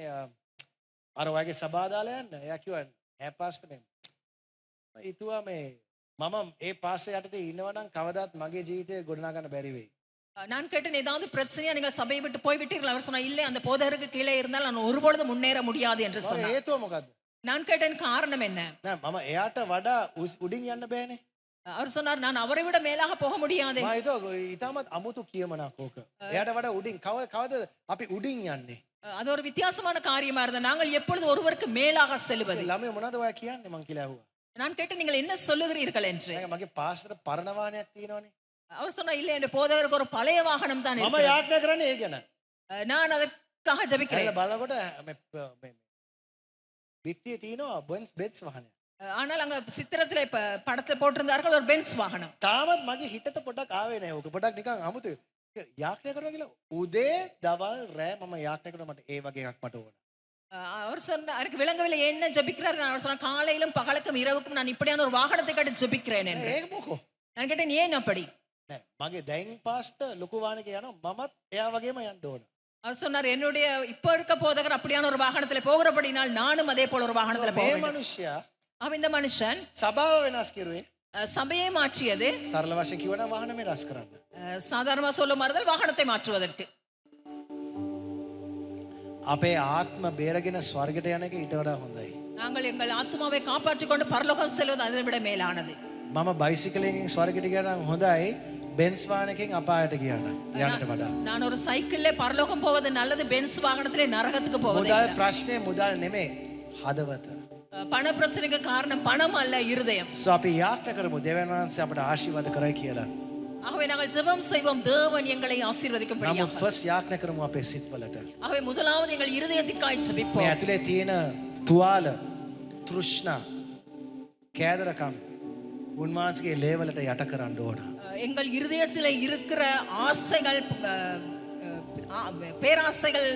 S3: අර ඔයාගේ සභාව දාලා යන්න? එයා කිව්වා නෑ පාස්ටර් මේ හිතුවා මේ මම ඒ පාස්සේ යටතේ ඉන්නවනම් කවදාත් මගේ ජීවිතේ ගොඩනගා ගන්න බැරි වෙයි.
S4: நான் கேட்டேன், ஏதாவது பிரச்சனையா நீங்கள் சபையை விட்டு போய்விட்டீர்கள்? அவர் சொன்னார், இல்லை, அந்த போதகருக்கு கீழே இருந்தால் நான் ஒருபொழுது முன்னேற முடியாது என்று
S3: මම
S4: சொன்னார்.
S3: හේතුව මොකද්ද?
S4: நான் கேட்டேன், காரணம் என்ன?
S3: නෑ මම එයාට වඩා උඩින් යන්න බෑනේ.
S4: அவர் சொன்னார், நான் அவரை விட மேலாக போக முடியாது.
S3: මම හිතුවා ඊටමත් අමුතු කියමනක් ඕක. එයාට වඩා උඩින් කවද අපි උඩින් යන්නේ?
S4: அது ஒரு வித்தியாசமான காரியமா இருந்தது. நாங்கள் எப்பொழுது ஒருவருக்கு மேலாக செல்வது?
S3: ළමයි මොනවද ඔයා කියන්නේ මං කියලා ඇහුවා.
S4: நான் கேட்டேன், நீங்கள் என்ன சொல்லுகிறீர்கள் என்று.
S3: නෑ මගේ පාස්ටර් පරණ වාහනයක් තියෙනවනේ.
S4: அவர் சொன்னார், இல்லை, என் போதகருக்கு ஒரு பழைய வாகனம் தான்
S3: මම
S4: இருக்கிறது.
S3: යාඥා කරන්නේ ඒ ගැන.
S4: நான் அதற்காக ஜெபிக்கிறேன்.
S3: ඇල්ල බලනකොට මේ පිටියේ තියෙනවා බෙන්ස් වාහනයක්.
S4: ஆனால் அங்க சித்திரத்திலே படத்துல போட்டிருந்தார்கள் ஒரு பென்ஸ் வாகனம்.
S3: තාමත් මගේ හිතට පොඩක් ආවේ නෑ ඕක. පොඩක් නිකන් අමුතු. යාඥා කරනවා කියලා උදේ දවල් රෑ මම යාඥා කරනවා මට ඒ වගේ එකක් මට ඕන.
S4: அவர் சொன்ன எனக்கு விளங்கவில்லை என்ன ஜெபிக்கிறார். அவர் சொன்னார், காலையிலும் பகலுக்கும் இரவுக்கும் நான் இப்படியான ஒரு வாகனத்தை கேட்டு ஜெபிக்கிறேன் என்று.
S3: ඒක මොකෝ?
S4: நான் கேட்டேன், ஏன் அப்படி?
S3: නෑ මගේ දැන් පාස්ටර් ලොකු වාහනයක යනවා මමත් එයා වගේම යන්න ඕන.
S4: அவர் சொன்னார், என்னுடைய இப்ப இருக்க போதகர் அப்படியான ஒரு வாகனத்துல போகிறபடினால் நானும் அதே போல ஒரு வாகனத்துல
S3: මේ
S4: போவேன்.
S3: මිනිස්සයා
S4: அவன் இந்த மனுஷன்
S3: සභාව වෙනස් කරුවේ
S4: சபையை மாற்றியது.
S3: සරල වශයෙන් කිව්වනම් වාහන වෙනස් කරන්න.
S4: சாதாரணமா சொல்லும் மறுதல் வாகனத்தை மாற்றுவதற்கு.
S3: අපේ ආත්ම බේරගෙන ස්වර්ගයට යන එක ඊට වඩා හොඳයි.
S4: நாங்கள் எங்கள் ஆத்மாவை காப்பாற்றிக் கொண்டு பரலோகம் செல்வது அதை விட மேலானது.
S3: මම බයිසිකලෙන් ස්වර්ගයට ගියා නම් හොඳයි බෙන්ස් වාහනකින් අපායට ගියා නම් යන්නට වඩා.
S4: நான் ஒரு சைக்கிள்ல பரலோகம் போவது நல்லது, பென்ஸ் வாகனத்திலே நரகத்துக்கு போவது
S3: මුදල් ප්‍රශ්නේ මුදල් නෙමෙයි හදවත.
S4: பண பிரச்சனைக்கு காரணம் பணம் அல்ல, இருதயம்.
S3: So අපි යාඥා කරමු දෙවියන් වහන්සේ අපට ආශිර්වාද කරයි කියලා.
S4: ஆகவே நாங்கள் ஜெபம் செய்வோம், தேவன் எங்களை ஆசீர்வதிக்கும்படியாக.
S3: නමුත් ෆස්ට් යාඥා කරමු අපේ සිත්වලට.
S4: ஆகவே முதலாவது எங்கள் இருதயத்திற்காய்
S3: මේ
S4: ஜெபிப்போம்.
S3: ඇතුලේ තියෙන තුවාල තෘෂ්ණා කෑදරකම් උන්වහන්සේගේ ලේවලට යට කරන්න ඕන.
S4: எங்கள் இருதயத்தில் இருக்கிற ஆசைகள், பேராசைகள்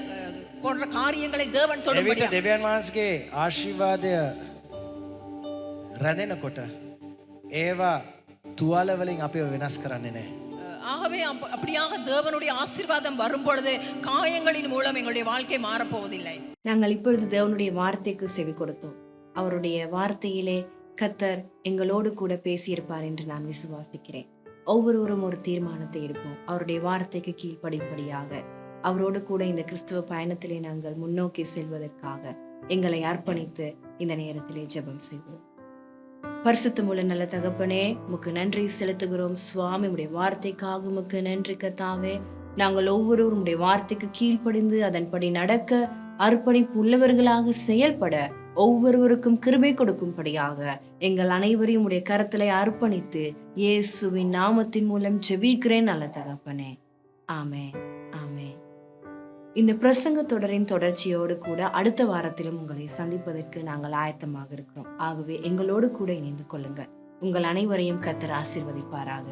S4: போன்ற காரியங்களை தேவன்
S3: එවිට
S4: தொடும்படியாக.
S3: දෙවියන් වහන්සේගේ ආශිර්වාදය රැඳෙනකොට ඒවා තුවාල වලින් අපිව වෙනස් කරන්නේ නැහැ.
S4: ஆகவே அப்படியாக தேவனுடைய ஆசீர்வாதம் வரும் பொழுது காயங்களின் மூலம் எங்களுடைய வாழ்க்கை மாறப்போவதில்லை.
S1: நாங்கள் இப்பொழுது தேவனுடைய வார்த்தைக்கு செவி கொடுத்தோம். அவருடைய வார்த்தையிலே கர்த்தர் எங்களோடு கூட பேசியிருப்பார் என்று நான் விசுவாசிக்கிறேன். ஒவ்வொருவரும் ஒரு தீர்மானத்தை எடுப்போம். அவருடைய வார்த்தைக்கு கீழ்ப்படிம்படியாக அவரோடு கூட இந்த கிறிஸ்துவ பயணத்திலே நாங்கள் முன்னோக்கி செல்வதற்காக எங்களை அர்ப்பணித்து இந்த நேரத்திலே ஜெபம் செய்வோம். பரிசுத்தமுள்ள நல்ல தகப்பனே, உமக்கு நன்றி செலுத்துகிறோம் சுவாமி. உடைய வார்த்தைக்காக உமக்கு நன்றி கர்த்தாவே. நாங்கள் ஒவ்வொருவரும் உடைய வார்த்தைக்கு கீழ்ப்படிந்து அதன்படி நடக்க அர்ப்பணிப்பு உள்ளவர்களாக செயல்பட ஒவ்வொருவருக்கும் கிருபை கொடுக்கும்படியாக எங்கள் அனைவரையும் உடைய கரத்திலே அர்ப்பணித்து இயேசுவின் நாமத்தின் மூலம் ஜெபிக்கிறேன் நல்ல தகப்பனே. ஆமென், ஆமென். இந்த பிரசங்க தொடரின் தொடர்ச்சியோடு கூட அடுத்த வாரத்திலும் உங்களை சந்திப்பதற்கு நாங்கள் ஆயத்தமாக இருக்கிறோம். ஆகவே எங்களோடு கூட இணைந்து கொள்ளுங்கள். உங்கள் அனைவரையும் கர்த்தர் ஆசீர்வதிப்பாராக.